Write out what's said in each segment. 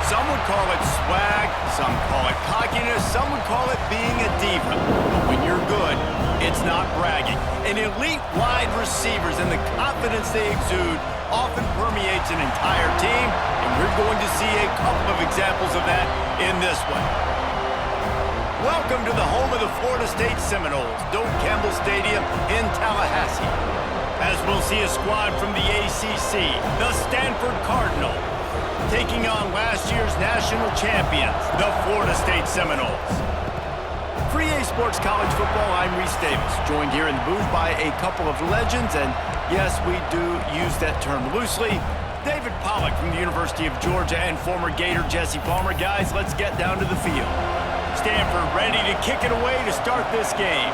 Some would call it swag, some call it cockiness, some would call it being a diva. But when you're good, it's not bragging. An elite wide receivers and the confidence they exude often permeates an entire team, and we're going to see a couple of examples of that in this one. Welcome to the home of the Florida State Seminoles, Doak Campbell Stadium in Tallahassee. As we'll see a squad from the ACC, the Stanford Cardinals, taking on last year's national champions, the Florida State Seminoles. For EA Sports College Football, I'm Reese Davis, joined here in the booth by a couple of legends, and yes, we do use that term loosely. David Pollack from the University of Georgia and former Gator Jesse Palmer. Guys, let's get down to the field. Stanford ready to kick it away to start this game.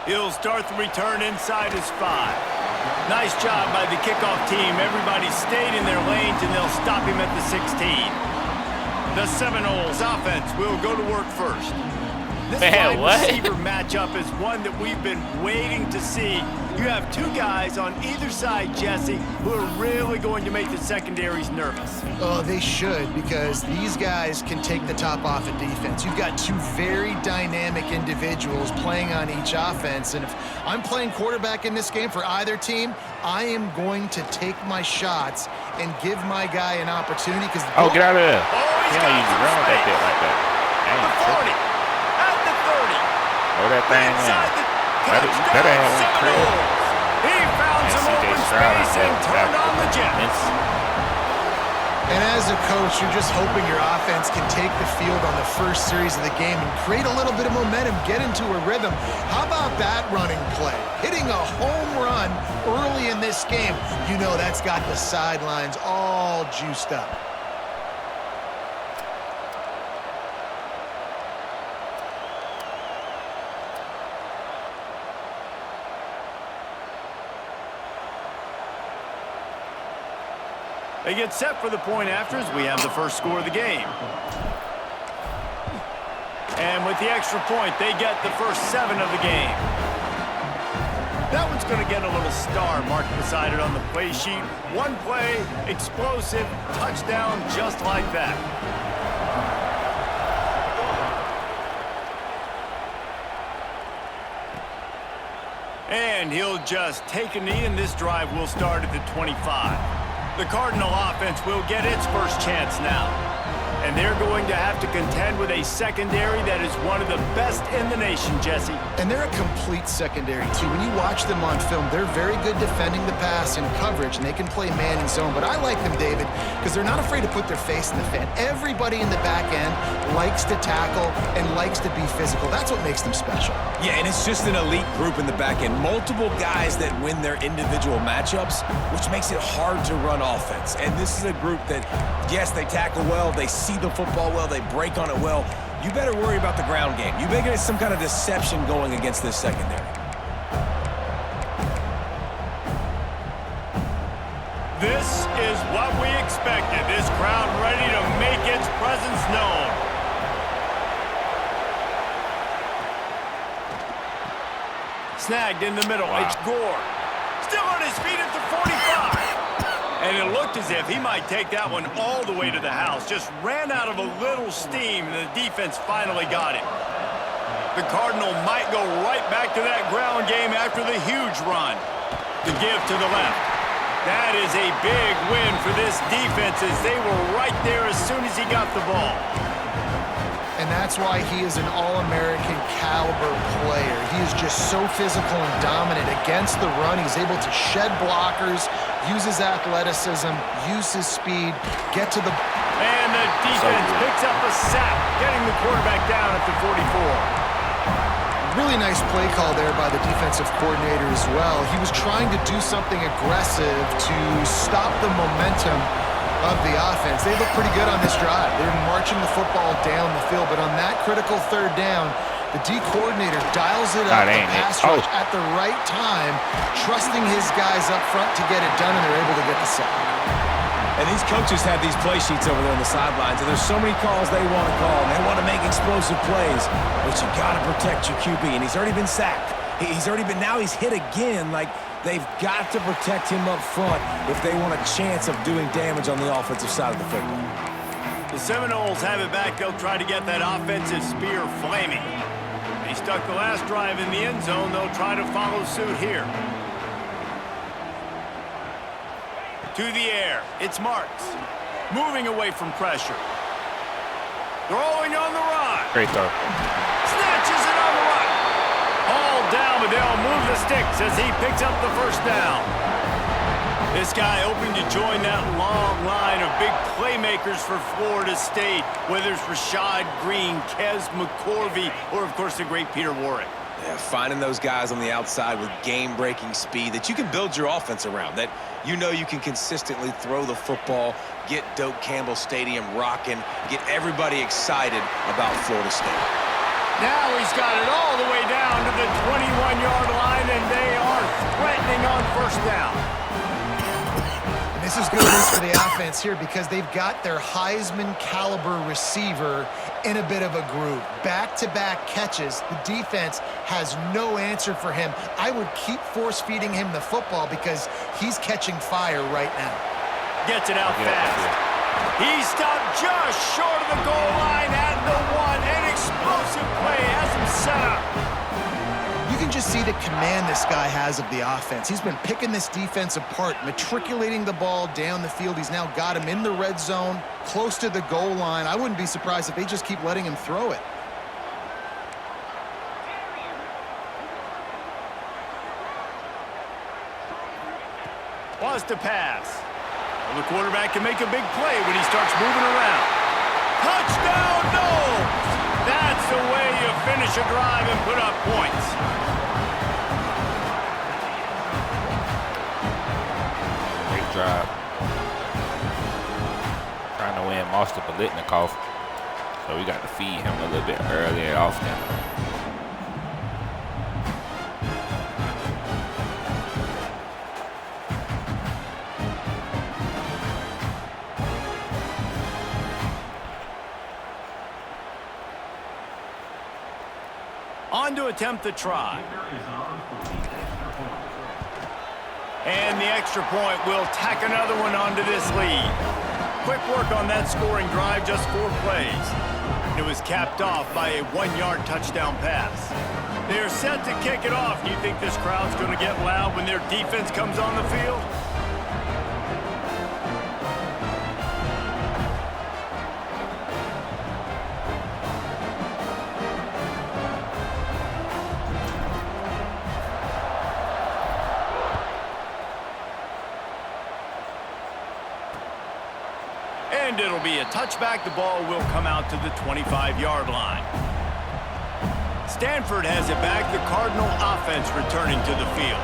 He'll start the return inside his 5. Nice job by the kickoff team. Everybody stayed in their lanes, and they'll stop him at the 16. The Seminoles offense will go to work first. This wide receiver matchup is one that we've been waiting to see. You have two guys on either side, Jesse, who are really going to make the secondaries nervous. Oh, they should, because these guys can take the top off of defense. You've got two very dynamic individuals playing on each offense, and if I'm playing quarterback in this game for either team, I am going to take my shots and give my guy an opportunity. Because get out of there. Yeah, you can run with that bit like that. At the 40. At the 30. Oh, that thing in. Better have one clear. He found some open space and turned on the Jets. And as a coach, you're just hoping your offense can take the field on the first series of the game and create a little bit of momentum, get into a rhythm. How about that running play? Hitting a home run early in this game. You know that's got the sidelines all juiced up. They get set for the point afters. We have the first score of the game. And with the extra point, they get the first 7 of the game. That one's going to get a little star marked beside it on the play sheet. One play, explosive, touchdown, just like that. And he'll just take a knee, and this drive will start at the 25. The Cardinal offense will get its first chance now. And they're going to have to contend with a secondary that is one of the best in the nation, Jesse. And they're a complete secondary, too. When you watch them on film, they're very good defending the pass and coverage, and they can play man and zone. But I like them, David, because they're not afraid to put their face in the fan. Everybody in the back end likes to tackle and likes to be physical. That's what makes them special. Yeah, and it's just an elite group in the back end. Multiple guys that win their individual matchups, which makes it hard to run offense. And this is a group that, yes, they tackle well, they see the football well, they break on it well. You better worry about the ground game. You better get some kind of deception going against this secondary. This is what we expected. This crowd ready to make its presence known. Snagged in the middle. Wow. It's Gore. Still on his feet at the 45. And it looked as if he might take that one all the way to the house. Just ran out of a little steam, and the defense finally got it. The Cardinal might go right back to that ground game after the huge run. To give to the left. That is a big win for this defense, as they were right there as soon as he got the ball. And that's why he is an All-American caliber player. He is just so physical and dominant against the run. He's able to shed blockers, use his athleticism, use his speed, get to the... And the defense picks up a sack, getting the quarterback down at the 44. Really nice play call there by the defensive coordinator as well. He was trying to do something aggressive to stop the momentum of the offense. They look pretty good on this drive. They're marching the football down the field, but on that critical third down, the D coordinator dials it up, the pass rush at the right time, trusting his guys up front to get it done, and they're able to get the sack. And these coaches have these play sheets over there on the sidelines, and there's so many calls they want to call, and they want to make explosive plays, but you got to protect your QB, and he's already been sacked. He's already been, now he's hit again. Like, They've got to protect him up front if they want a chance of doing damage on the offensive side of the football. The Seminoles have it back. They'll try to get that offensive spear flaming. They stuck the last drive in the end zone. They'll try to follow suit here. To the air, it's Marks. Moving away from pressure. Throwing on the run. Great throw. Snatches it on the run. All down, but they'll move the sticks as he picks up the first down. This guy hoping to join that long line of big playmakers for Florida State, whether it's Rashad Green, Kez McCorvey, or, of course, the great Peter Warrick. Yeah, finding those guys on the outside with game-breaking speed that you can build your offense around, that you know you can consistently throw the football, get Doak Campbell Stadium rocking, get everybody excited about Florida State. Now he's got it all the way down to the 21-yard line, and they are threatening on first down. And this is good news for the offense here because they've got their Heisman-caliber receiver in a bit of a groove. Back-to-back catches. The defense has no answer for him. I would keep force-feeding him the football because he's catching fire right now. Gets it out fast. He stopped just short of the goal line at the one. An explosive play has him set up. You can just see the command this guy has of the offense. He's been picking this defense apart, matriculating the ball down the field. He's now got him in the red zone, close to the goal line. I wouldn't be surprised if they just keep letting him throw it. Wants to pass. Well, the quarterback can make a big play when he starts moving around. Touchdown, no! That's the way you finish a drive and put up points. Great drive. Trying to win Moss to Biletnikoff. So we got to feed him a little bit early and often. On to attempt the try. And the extra point will tack another one onto this lead. Quick work on that scoring drive, just 4 plays. It was capped off by a 1-yard touchdown pass. They're set to kick it off. Do you think this crowd's going to get loud when their defense comes on the field? And it'll be a touchback. The ball will come out to the 25-yard line. Stanford has it back. The Cardinal offense returning to the field.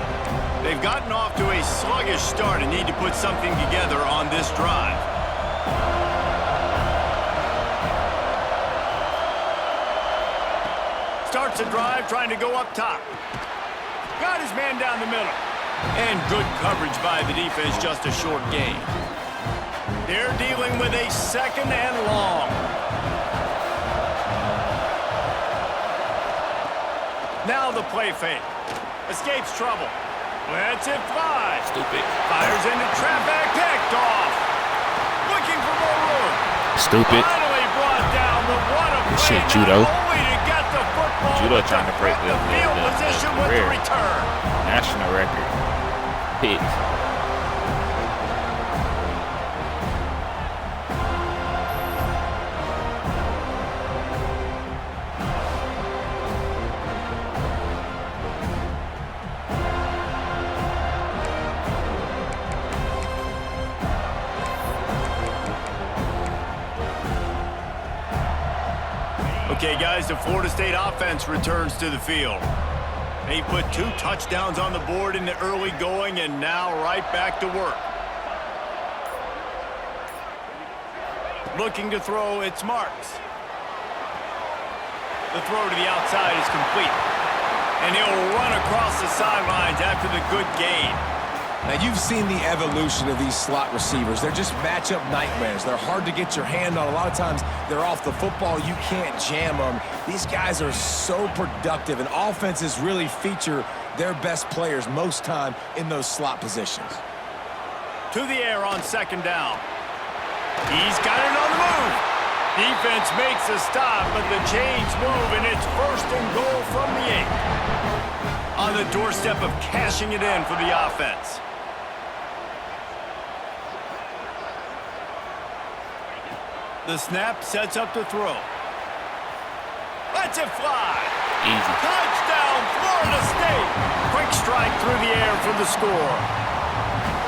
They've gotten off to a sluggish start and need to put something together on this drive. Starts a drive trying to go up top. Got his man down the middle. And good coverage by the defense, just a short gain. They're dealing with a 2nd and long. Now the play fake. Escapes trouble. Lets it fly. Stupid. Fires into traffic. Picked off. Looking for more room. Stupid. Finally brought down, but what a play. Shit, Judo. Only to get the football. Judo trying to break the field position with the return. national record. Picks. Okay, guys, the Florida State offense returns to the field. They put 2 touchdowns on the board in the early going, and now right back to work. Looking to throw, it's Marks. The throw to the outside is complete. And he'll run across the sidelines after the good gain. Now, you've seen the evolution of these slot receivers. They're just matchup nightmares. They're hard to get your hand on. A lot of times, they're off the football. You can't jam them. These guys are so productive, and offenses really feature their best players most time in those slot positions. To the air on second down. He's got it on the move. Defense makes a stop, but the chains move, and it's 1st and goal from the 8. On the doorstep of cashing it in for the offense. The snap sets up to throw. Lets it fly. Easy. Touchdown, Florida State. Quick strike through the air for the score.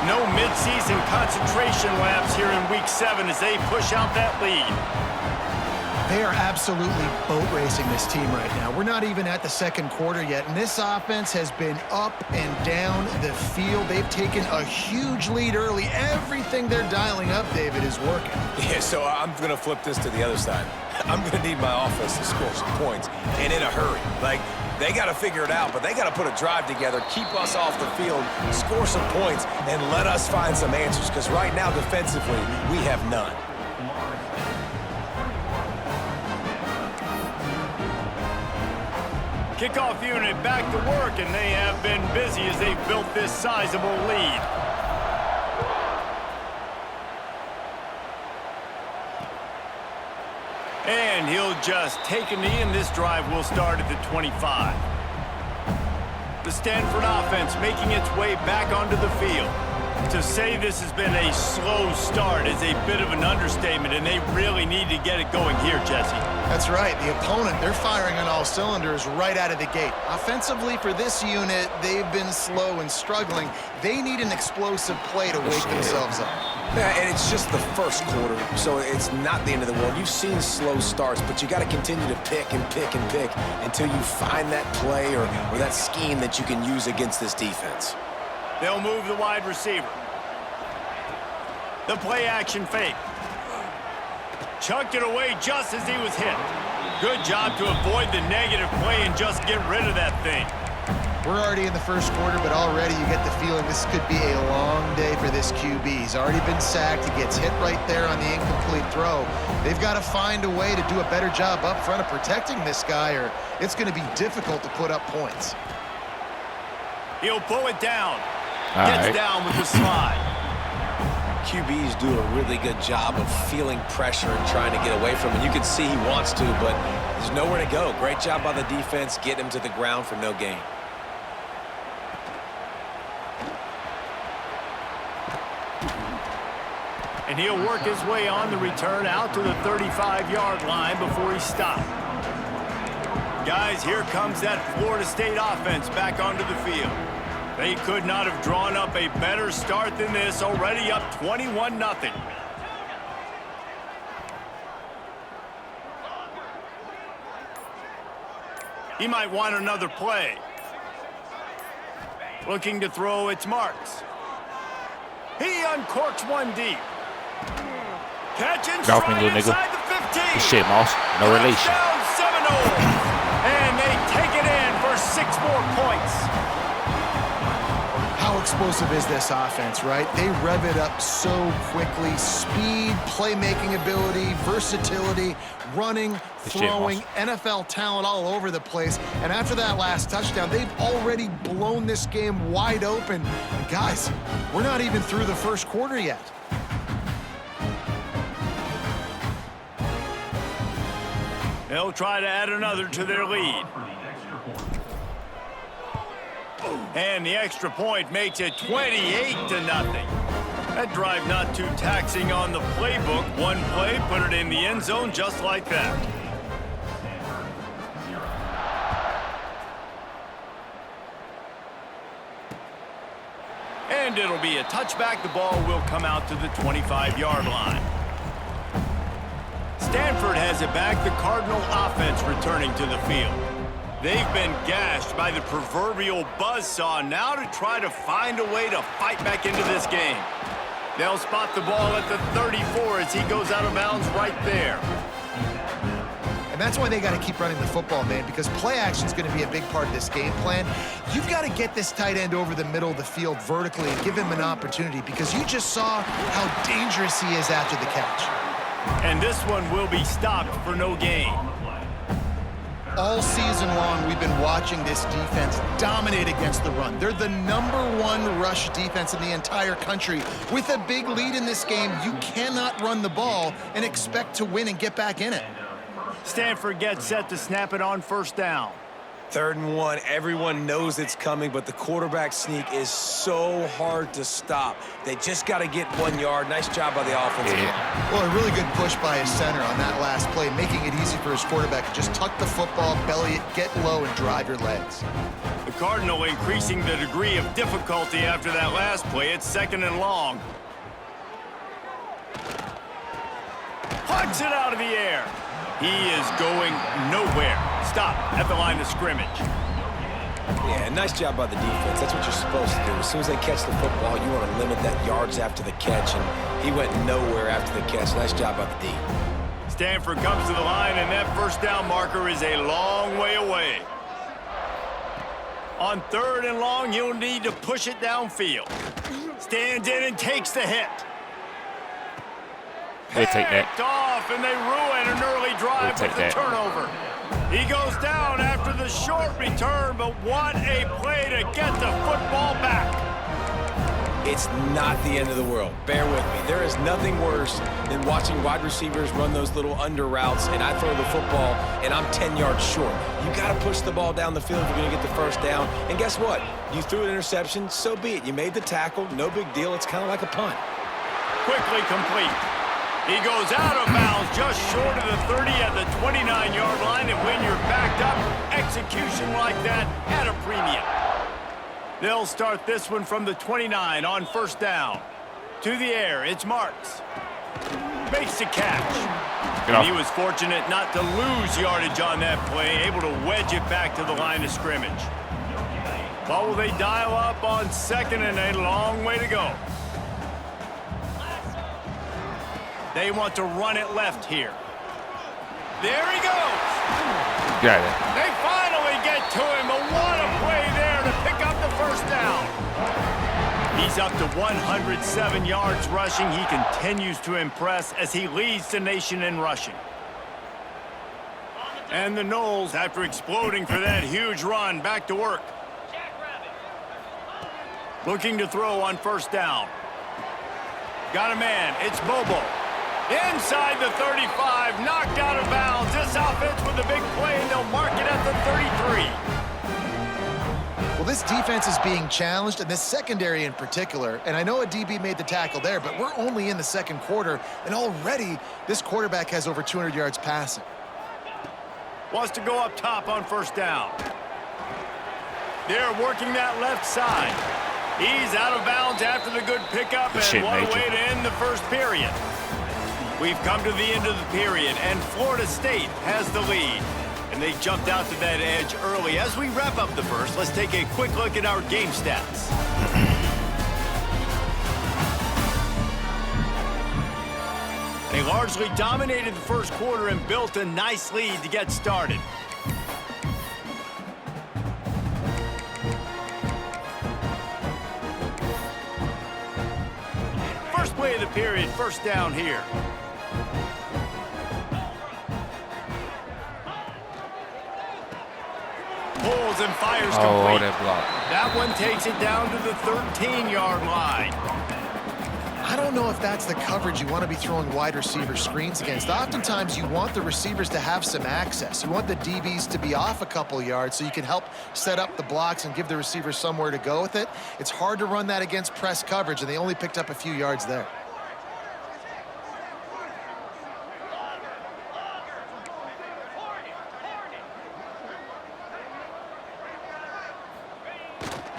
No midseason concentration laps here in Week 7 as they push out that lead. They are absolutely boat racing this team right now. We're not even at the second quarter yet, and this offense has been up and down the field. They've taken a huge lead early. Everything they're dialing up, David, is working. Yeah, so I'm going to flip this to the other side. I'm going to need my offense to score some points, and in a hurry. Like, they got to figure it out, but they got to put a drive together, keep us off the field, score some points, and let us find some answers, because right now, defensively, we have none. Kickoff unit back to work, and they have been busy as they've built this sizable lead. And he'll just take a knee, and this drive will start at the 25. The Stanford offense making its way back onto the field. To say this has been a slow start is a bit of an understatement, and they really need to get it going here, Jesse. That's right. The opponent, they're firing on all cylinders right out of the gate. Offensively, for this unit, they've been slow and struggling. They need an explosive play to wake themselves up. Yeah, and it's just the first quarter, so it's not the end of the world. You've seen slow starts, but you got to continue to pick and pick and pick until you find that play or that scheme that you can use against this defense. They'll move the wide receiver. The play action fake. Chucked it away just as he was hit. Good job to avoid the negative play and just get rid of that thing. We're already in the first quarter, but already you get the feeling this could be a long day for this QB. He's already been sacked. He gets hit right there on the incomplete throw. They've got to find a way to do a better job up front of protecting this guy, or it's going to be difficult to put up points. He'll pull it down. Gets down with the slide. QBs do a really good job of feeling pressure and trying to get away from it. You can see he wants to, but there's nowhere to go. Great job by the defense, get him to the ground for no gain. And he'll work his way on the return out to the 35-yard line before he stopped. Guys, here comes that Florida State offense back onto the field. They could not have drawn up a better start than this, already up 21-0. He might want another play. Looking to throw, it's Marks. He uncorks one deep. Catch and Get off me, stride little inside nigga. the 15. Good shit, Moss. No relation. Down 7-0. And they take it in for 6 more points. How explosive is this offense, right? They rev it up so quickly. Speed, playmaking ability, versatility, running, throwing, NFL talent all over the place. And after that last touchdown, they've already blown this game wide open. And guys, we're not even through the first quarter yet. They'll try to add another to their lead. And the extra point makes it 28-0. That drive not too taxing on the playbook. One play, put it in the end zone just like that. And it'll be a touchback. The ball will come out to the 25-yard line. Stanford has it back. The Cardinal offense returning to the field. They've been gashed by the proverbial buzzsaw, now to try to find a way to fight back into this game. They'll spot the ball at the 34 as he goes out of bounds right there. And that's why they got to keep running the football, man, because play action is going to be a big part of this game plan. You've got to get this tight end over the middle of the field vertically and give him an opportunity, because you just saw how dangerous he is after the catch. And this one will be stopped for no gain. All season long, we've been watching this defense dominate against the run. They're the #1 rush defense in the entire country. With a big lead in this game, you cannot run the ball and expect to win and get back in it. Stanford gets set to snap it on first down. 3rd and 1, everyone knows it's coming, but the quarterback sneak is so hard to stop. They just got to get 1 yard. Nice job by the offense. Yeah. Well, a really good push by his center on that last play, making it easy for his quarterback to just tuck the football, belly it, get low, and drive your legs. The Cardinal increasing the degree of difficulty after that last play. It's 2nd and long. Plucks it out of the air. He is going nowhere. Stop at the line of scrimmage. Yeah, nice job by the defense. That's what you're supposed to do. As soon as they catch the football, you want to limit that yards after the catch, and he went nowhere after the catch. Nice job by the D. Stanford comes to the line, and that first down marker is a long way away. On 3rd and long, you'll need to push it downfield. Stands in and takes the hit. They take that. Picked off, and they ruin an early drive with the turnover. He goes down after the short return, but what a play to get the football back. It's not the end of the world. Bear with me. There is nothing worse than watching wide receivers run those little under routes, and I throw the football, and I'm 10 yards short. You got to push the ball down the field if you're going to get the first down. And guess what? You threw an interception, so be it. You made the tackle. No big deal. It's kind of like a punt. Quickly complete. He goes out of bounds just short of the 30 at the 29-yard line, and when you're backed up, execution like that at a premium. They'll start this one from the 29 on first down. To the air, it's Marks. Makes the catch. And he was fortunate not to lose yardage on that play, able to wedge it back to the line of scrimmage. But will they dial up on 2nd and a long way to go? They want to run it left here. There he goes. Got it. They finally get to him, but what a play there to pick up the first down. He's up to 107 yards rushing. He continues to impress as he leads the nation in rushing. And the Noles, after exploding for that huge run, back to work. Looking to throw on first down. Got a man. It's Bobo. Inside the 35, knocked out of bounds. This offense with a big play, and they'll mark it at the 33. Well, this defense is being challenged, and this secondary in particular, and I know a DB made the tackle there, but we're only in the 2nd quarter, and already this quarterback has over 200 yards passing. Wants to go up top on first down. They're working that left side. He's out of bounds after the good pickup, and what a way to end the first period. We've come to the end of the period, and Florida State has the lead. And they jumped out to that edge early. As we wrap up the first, let's take a quick look at our game stats. They largely dominated the first quarter and built a nice lead to get started. First play of the period, first down here. Pulls and fires complete. That block. That one takes it down to the 13-yard line. I don't know if that's the coverage you want to be throwing wide receiver screens against. Oftentimes, you want the receivers to have some access. You want the DBs to be off a couple yards so you can help set up the blocks and give the receivers somewhere to go with it. It's hard to run that against press coverage, and they only picked up a few yards there.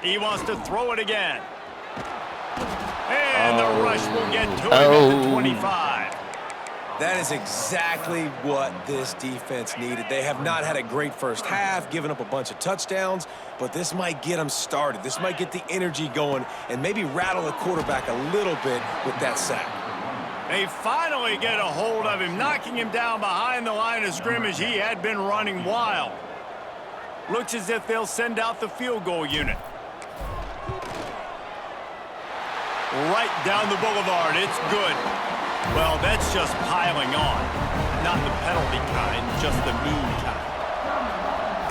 He wants to throw it again. And the rush will get to him at the 25. That is exactly what this defense needed. They have not had a great first half, given up a bunch of touchdowns, but this might get them started. This might get the energy going and maybe rattle the quarterback a little bit with that sack. They finally get a hold of him, knocking him down behind the line of scrimmage. He had been running wild. Looks as if they'll send out the field goal unit. Right down the boulevard, it's good. Well, that's just piling on. Not the penalty kind, just the mean kind.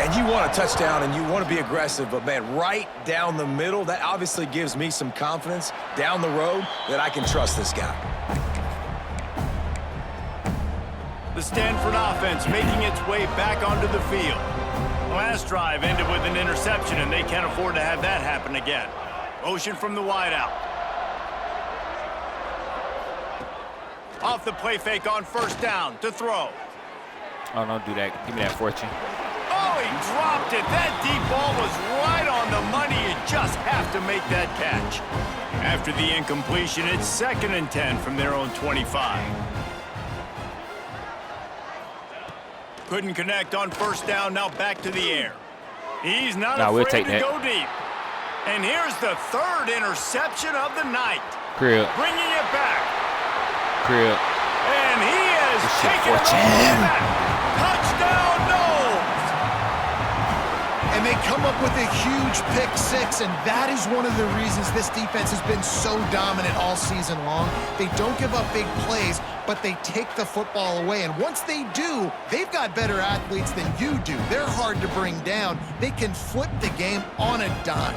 And you want a touchdown and you want to be aggressive, but man, right down the middle, that obviously gives me some confidence down the road that I can trust this guy. The Stanford offense making its way back onto the field. Last drive ended with an interception, and they can't afford to have that happen again. Motion from the wideout. Off the play fake on first down to throw. Oh, don't do that. Give me that fortune. Oh, he dropped it. That deep ball was right on the money. You just have to make that catch. After the incompletion, it's 2nd and 10 from their own 25. Couldn't connect on first down. Now back to the air. He's not afraid to go deep. And here's the 3rd interception of the night. Crib. Bringing it back. Crib. And he has taken it all back. Touchdown, Knowles. And they come up with a huge pick 6, and that is one of the reasons this defense has been so dominant all season long. They don't give up big plays, but they take the football away. And once they do, they've got better athletes than you do. They're hard to bring down. They can flip the game on a dime.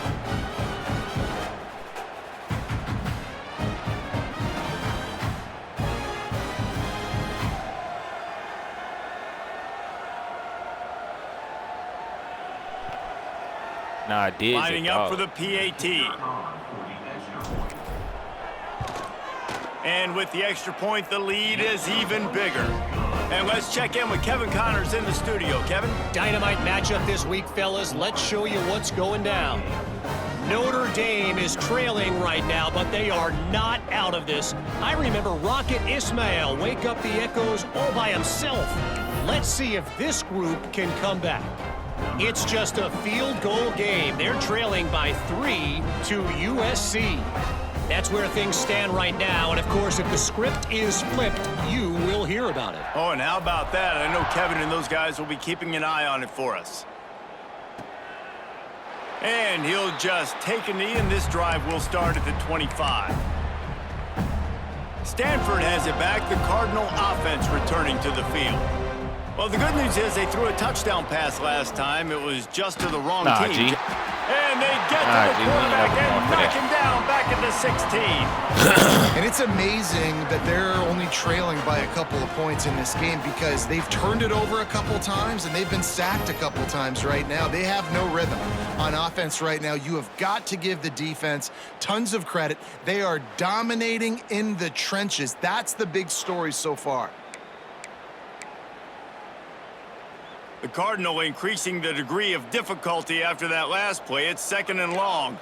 Nah, I did. Lining up for the PAT. And with the extra point, the lead is even bigger. And let's check in with Kevin Connors in the studio. Kevin? Dynamite matchup this week, fellas. Let's show you what's going down. Notre Dame is trailing right now, but they are not out of this. I remember Rocket Ismail wake up the echoes all by himself. Let's see if this group can come back. It's just a field goal game. They're trailing by 3 to USC. That's where things stand right now. And, of course, if the script is flipped, you will hear about it. Oh, and how about that? I know Kevin and those guys will be keeping an eye on it for us. And he'll just take a knee, and this drive will start at the 25. Stanford has it back. The Cardinal offense returning to the field. Well, the good news is they threw a touchdown pass last time. It was just to the wrong team. G. And they get to the quarterback and knock him down back at the 16. And it's amazing that they're only trailing by a couple of points in this game because they've turned it over a couple times and they've been sacked a couple times right now. They have no rhythm on offense right now. You have got to give the defense tons of credit. They are dominating in the trenches. That's the big story so far. The Cardinal increasing the degree of difficulty after that last play. It's 2nd and long.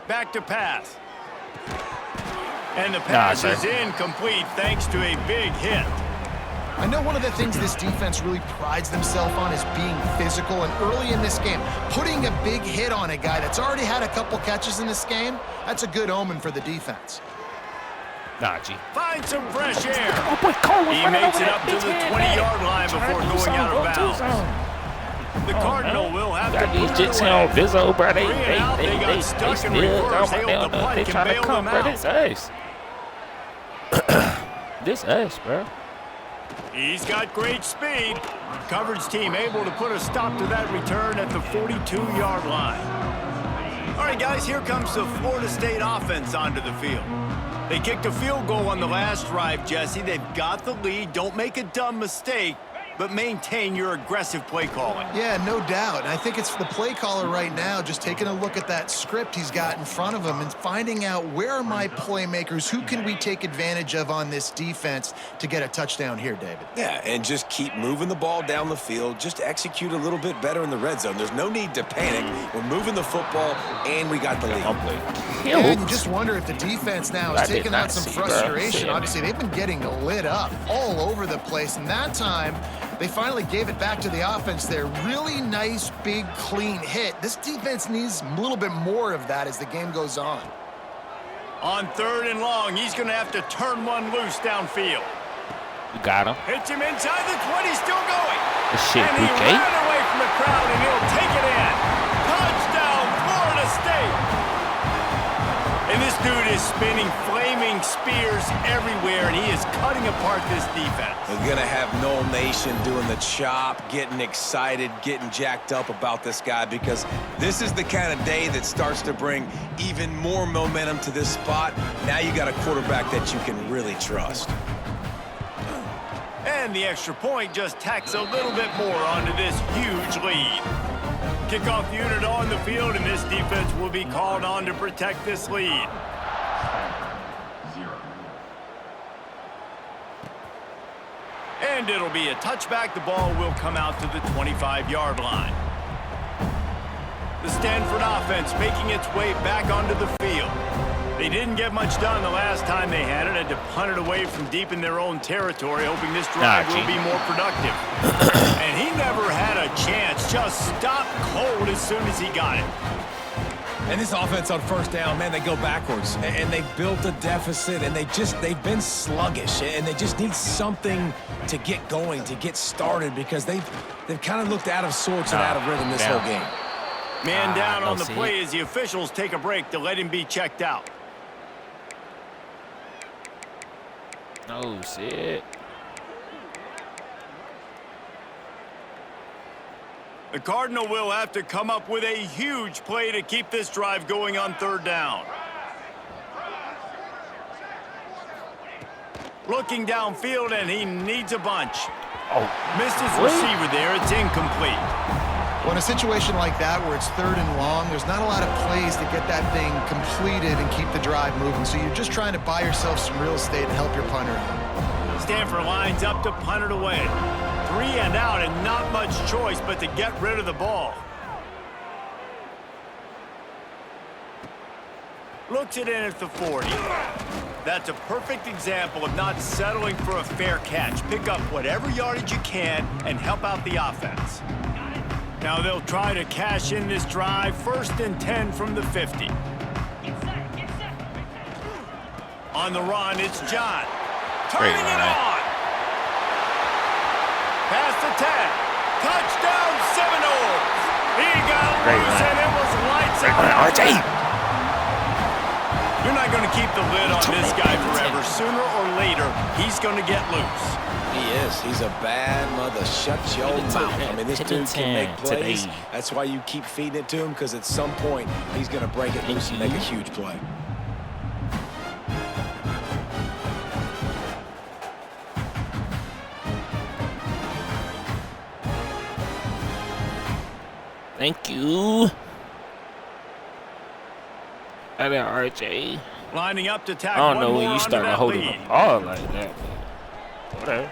Back to pass. And the pass is incomplete thanks to a big hit. I know one of the things this defense really prides themselves on is being physical, and early in this game, putting a big hit on a guy that's already had a couple catches in this game, that's a good omen for the defense. G. Find some fresh air. He makes it up to the 20-yard line before going out of bounds. The Cardinal will have to these jits on Vizzo, bro. They got stuck in reverse. They trying to come, bro. This us. This us, bro. He's got great speed. Coverage team able to put a stop to that return at the 42-yard line. All right, guys, here comes the Florida State offense onto the field. They kicked a field goal on the last drive, Jesse. They've got the lead. Don't make a dumb mistake, but maintain your aggressive play calling. Yeah, no doubt. I think it's the play caller right now just taking a look at that script he's got in front of him and finding out where are my playmakers, who can we take advantage of on this defense to get a touchdown here, David. Yeah, and just keep moving the ball down the field. Just execute a little bit better in the red zone. There's no need to panic. We're moving the football, and we got the lead. And you just wonder if the defense now is taking out some frustration. Obviously, they've been getting lit up all over the place, and that time they finally gave it back to the offense there. Really nice, big, clean hit. This defense needs a little bit more of that as the game goes on. On 3rd and long, he's going to have to turn one loose downfield. You got him. Hits him inside the 20, still going. Shit, and he ran away from the crowd, and he'll take it in. Touchdown, Florida State. And this dude is spinning flaming laying spears everywhere, and he is cutting apart this defense. We're going to have Noel Nation doing the chop, getting excited, getting jacked up about this guy, because this is the kind of day that starts to bring even more momentum to this spot. Now you got a quarterback that you can really trust. And the extra point just tacks a little bit more onto this huge lead. Kickoff unit on the field, and this defense will be called on to protect this lead. And it'll be a touchback. The ball will come out to the 25-yard line. The Stanford offense making its way back onto the field. They didn't get much done the last time they had it. Had to punt it away from deep in their own territory, hoping this drive will be more productive. And he never had a chance. Just stopped cold as soon as he got it. And this offense on first down, man, they go backwards. And they've built a deficit, and they've been sluggish. And they just need something to get going, to get started, because they've kind of looked out of sorts and out of rhythm this whole game. Man down on the play as the officials take a break to let him be checked out. No, shit. The Cardinal will have to come up with a huge play to keep this drive going on third down. Looking downfield, and he needs a bunch. Oh, missed his receiver there. It's incomplete. Well, in a situation like that where it's third and long, there's not a lot of plays to get that thing completed and keep the drive moving. So you're just trying to buy yourself some real estate and help your punter out. Stanford lines up to punt it away. 3 and out, and not much choice but to get rid of the ball. Looks it in at the 40. That's a perfect example of not settling for a fair catch. Pick up whatever yardage you can and help out the offense. Now they'll try to cash in this drive. 1st and 10 from the 50. On the run, it's John. Turning it on. Past the 10. Touchdown, Seminoles. He got loose, and it was lights out. RJ. You're not going to keep the lid on this guy forever. Sooner or later, he's going to get loose. He is. He's a bad mother. Shut your mouth. I mean, this dude can make plays. That's why you keep feeding it to him, because at some point, he's going to break it loose and make a huge play. Thank you. That RJ. Lining up to tackle. I don't know when you start holding the ball like that. Whatever.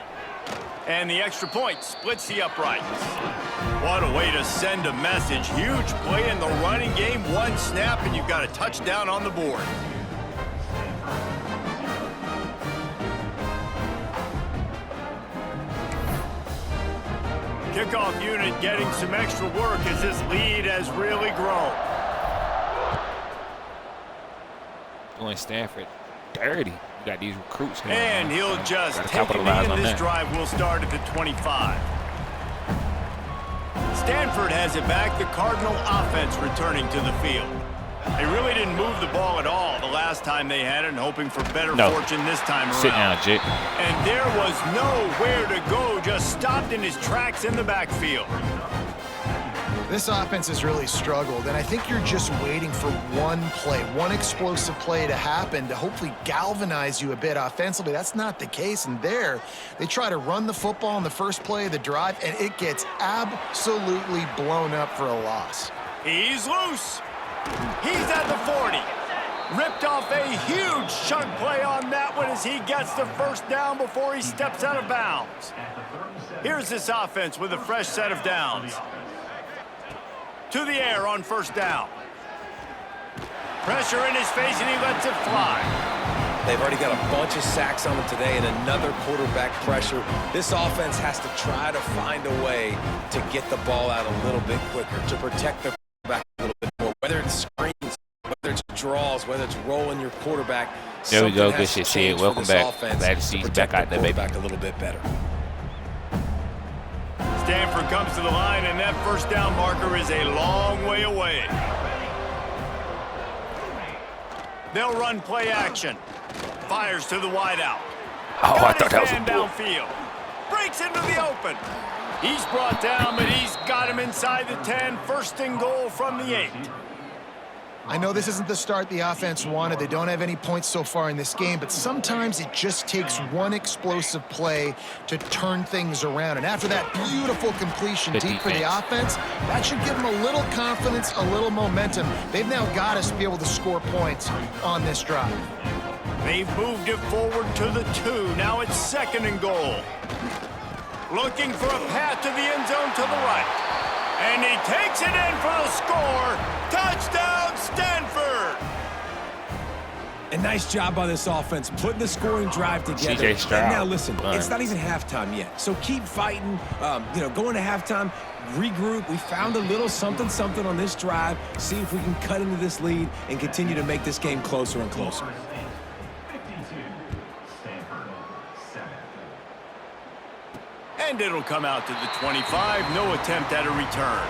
And the extra point splits the uprights. What a way to send a message. Huge play in the running game. 1 snap, and you've got a touchdown on the board. Kickoff unit getting some extra work as this lead has really grown. Doing Stanford dirty. You got these recruits here. And he'll just take it in. This drive will start at the 25. Stanford has it back. The Cardinal offense returning to the field. They really didn't move the ball at all the last time they had it, and hoping for better fortune this time around. Sit down, Jake. And there was nowhere to go. Just stopped in his tracks in the backfield. This offense has really struggled, and I think you're just waiting for one play, one explosive play to happen to hopefully galvanize you a bit offensively. That's not the case, and there they try to run the football in the first play of the drive, and it gets absolutely blown up for a loss. He's loose. He's at the 40. Ripped off a huge chunk play on that one as he gets the first down before he steps out of bounds. Here's this offense with a fresh set of downs. To the air on first down. Pressure in his face, and he lets it fly. They've already got a bunch of sacks on them today and another quarterback pressure. This offense has to try to find a way to get the ball out a little bit quicker, to protect the quarterback a little bit more. Whether it's screens, whether it's draws, whether it's rolling your quarterback. There we go. Good shit, Sid. Welcome back. Glad to see you back out there, baby. Back a little bit better. Stanford comes to the line, and that first down marker is a long way away. They'll run play action. fires to the wideout. Oh, I thought that was a man bull. downfield. Breaks into the open. He's brought down, but he's got him inside the 10. First and goal from the 8. I know this isn't the start the offense wanted. They don't have any points so far in this game, but sometimes it just takes one explosive play to turn things around. And after that beautiful completion deep for the offense, that should give them a little confidence, a little momentum. They've now got us to be able to score points on this drive. They've moved it forward to the 2. Now it's second and goal. Looking for a path to the end zone to the right. And he takes it in for the score. Touchdown, Stanford! A nice job by this offense, putting the scoring drive together. CJ Stroud. And now listen, it's not even halftime yet, so keep fighting. Going to halftime, regroup. We found a little something on this drive. See if we can cut into this lead and continue to make this game closer and closer. And it'll come out to the 25. No attempt at a return.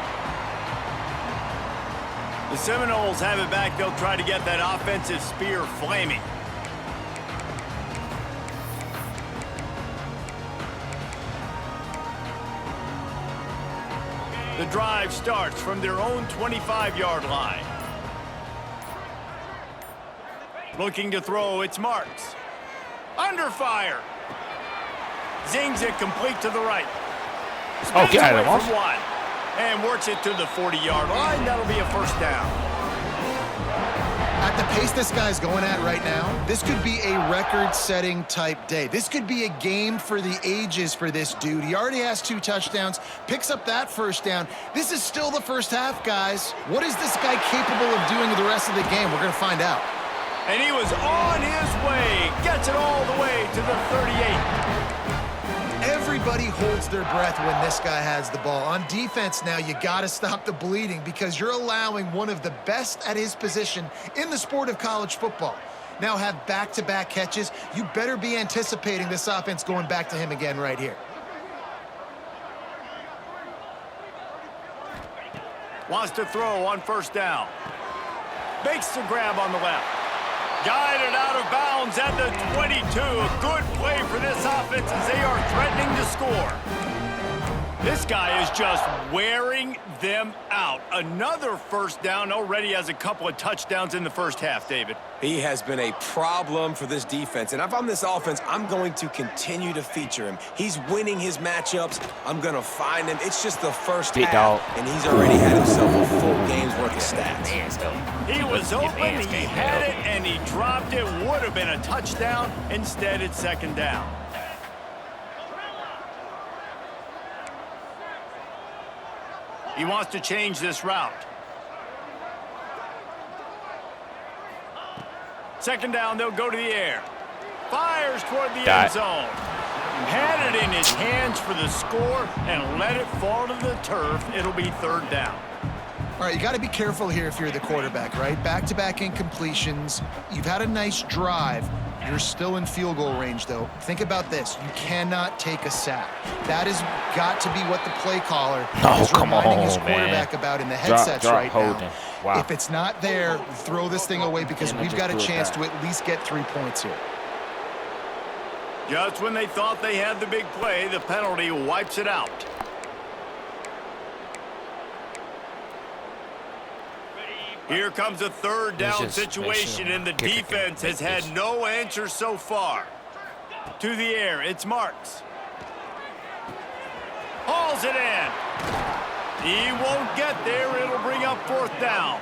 The Seminoles have it back. They'll try to get that offensive spear flaming. The drive starts from their own 25-yard line. Looking to throw, it's Marks. Under fire. Zings it complete to the right. Oh, get Spins him away off. from one. And works it to the 40-yard line. That'll be a first down. At the pace this guy's going at right now, this could be a record-setting type day. This could be a game for the ages for this dude. He already has 2 touchdowns, picks up that first down. This is still the first half, guys. What is this guy capable of doing the rest of the game? We're going to find out. And he was on his way. Gets it all the way to the 38. Everybody holds their breath when this guy has the ball. On defense now, you got to stop the bleeding because you're allowing one of the best at his position in the sport of college football. Now have back-to-back catches. You better be anticipating this offense going back to him again right here. Wants to throw on first down. Makes the grab on the left. Guided out of bounds at the 22. A good play for this offense as they are threatening to score. This guy is just wearing them out. Another first down. Already has a couple of touchdowns in the first half, David. He has been a problem for this defense. And if I'm this offense, I'm going to continue to feature him. He's winning his matchups. I'm going to find him. It's just the first half, and he's already had himself a full game's worth of stats. He was open, he had it, and he dropped it. Would have been a touchdown. Instead, it's second down. He wants to change this route. Second down, they'll go to the air. Fires toward the end zone. Had it in his hands for the score and let it fall to the turf. It'll be third down. All right, you got to be careful here if you're the quarterback, right? Back-to-back incompletions. You've had a nice drive. You're still in field goal range, though. Think about this. You cannot take a sack. That has got to be what the play caller is reminding his quarterback about in the headsets right now. Wow. If it's not there, throw this thing away because we've got a chance to at least get 3 points here. Just when they thought they had the big play, the penalty wipes it out. Here comes a third down situation, and the defense has had no answer so far. To the air, it's Marks. Hauls it in. He won't get there. It'll bring up fourth down.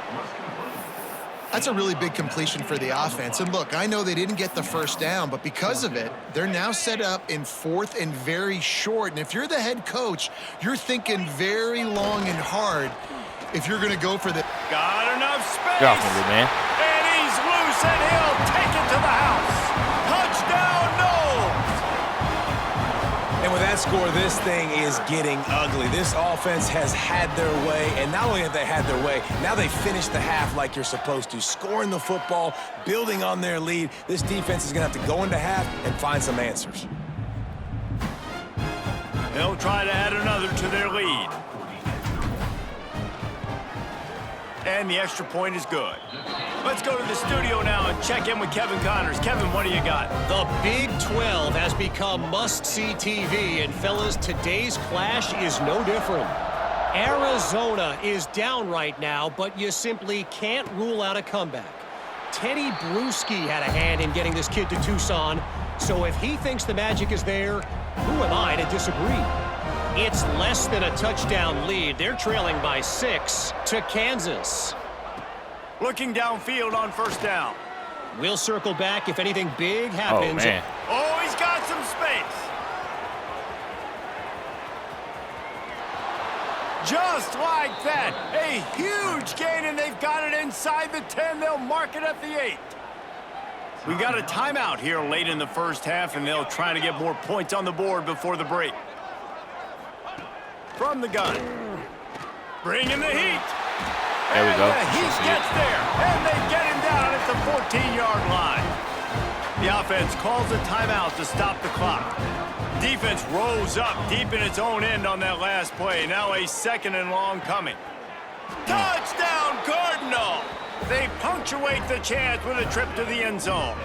That's a really big completion for the offense. And look, I know they didn't get the first down, but because of it, they're now set up in fourth and very short. And if you're the head coach, you're thinking very long and hard if you're going to go for the... Got enough space. Get off of it, man. And he's loose, and he'll take it to the house. Touchdown, Knowles. And with that score, this thing is getting ugly. This offense has had their way, and not only have they had their way, now they finished the half like you're supposed to, scoring the football, building on their lead. This defense is going to have to go into half and find some answers. They'll try to add another to their lead. And the extra point is good. Let's go to the studio now and check in with Kevin Connors. Kevin, what do you got? The Big 12 has become must-see TV, and fellas, today's clash is no different. Arizona is down right now, but you simply can't rule out a comeback. Teddy Bruschi had a hand in getting this kid to Tucson, so if he thinks the magic is there, who am I to disagree? It's less than a touchdown lead. They're trailing by 6 to Kansas. Looking downfield on first down. We'll circle back if anything big happens. Oh, man. Oh, he's got some space. Just like that. A huge gain, and they've got it inside the 10. They'll mark it at the 8. We got a timeout here late in the first half, and they'll try to get more points on the board before the break. From the gun. Bringing the heat. There we go. The heat gets there, and they get him down at the 14-yard line. The offense calls a timeout to stop the clock. Defense rose up deep in its own end on that last play. Now a 2nd and long coming. Touchdown, Cardinal! They punctuate the chance with a trip to the end zone.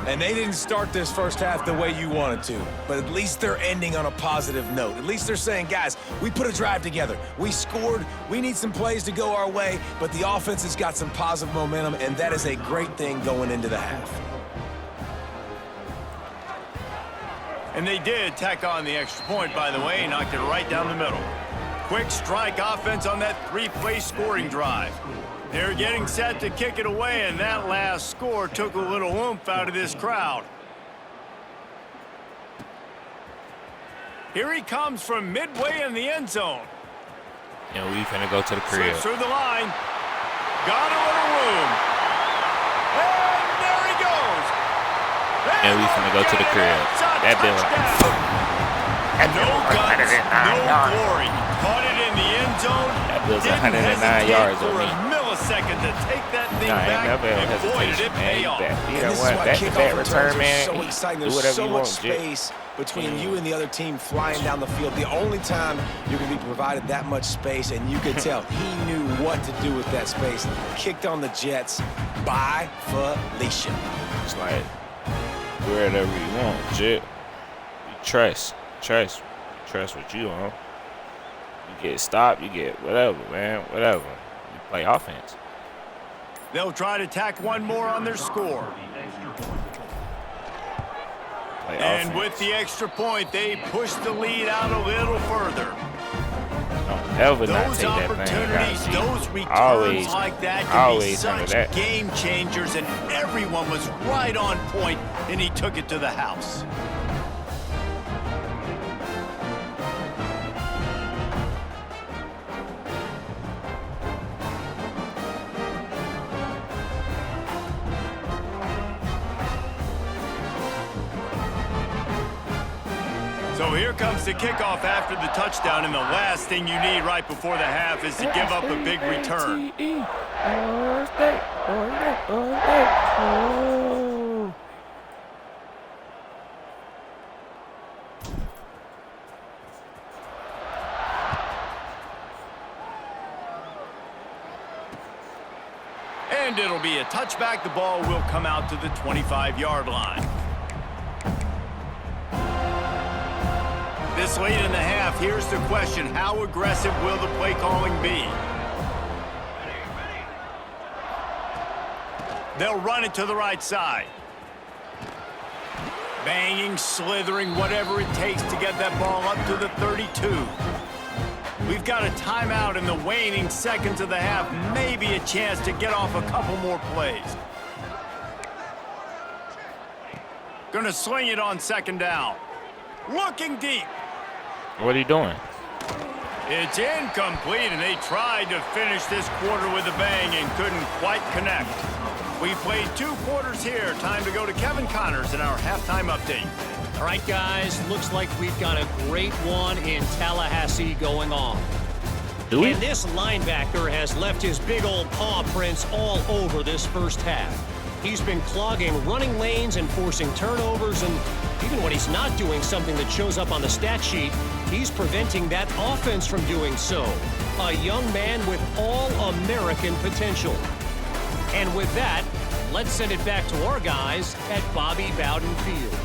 And they didn't start this first half the way you wanted to, but at least they're ending on a positive note. At least they're saying, guys, we put a drive together. We scored. We need some plays to go our way, but the offense has got some positive momentum, and that is a great thing going into the half. And they did tack on the extra point, by the way, knocked it right down the middle. Quick strike offense on that 3-play scoring drive. They're getting set to kick it away, and that last score took a little oomph out of this crowd. Here he comes from midway in the end zone. And we finna go to the crib. Slips through the line. Got a little room. And there he goes. And we finna go to the crib. That bill. No guts, no glory. Caught it in the end zone. That bill's Didn't 109 yards hesitate on for me. a millisecond to take that thing Nah, back, ain't never and boy, did it pay off. You And know this is what? why Back-to-back kickoff return, returns man. are so exciting. Do There's whatever so you much want, Jit. space between you and the other team flying down the field. The only time you're going to be provided that much space, and you could tell he knew what to do with that space. Kicked on the Jets by Felicia. It's like, wherever you want, Jit. You trust what you want. You get stopped, you get whatever, man, whatever. You play offense. They'll try to tack one more on their score. Play And offense. with the extra point, they push the lead out a little further. Don't ever not Those take that thing. opportunities, Gotta those see. returns Always, like that can be always under such that. game changers, and everyone was right on point, and he took it to the house. So here comes the kickoff after the touchdown, and the last thing you need right before the half is to give up a big return. And it'll be a touchback. The ball will come out to the 25-yard line. This late in the half, here's the question. How aggressive will the play calling be? They'll run it to the right side. Banging, slithering, whatever it takes to get that ball up to the 32. We've got a timeout in the waning seconds of the half. Maybe a chance to get off a couple more plays. Gonna sling it on 2nd down. Looking deep. What are you doing? It's incomplete, and they tried to finish this quarter with a bang and couldn't quite connect. We played 2 quarters here. Time to go to Kevin Connors in our halftime update. All right, guys, looks like we've got a great one in Tallahassee going on. Do we? And this linebacker has left his big old paw prints all over this first half. He's been clogging running lanes and forcing turnovers, and even when he's not doing something that shows up on the stat sheet, he's preventing that offense from doing so. a young man with all-American potential. And with that, let's send it back to our guys at Bobby Bowden Field.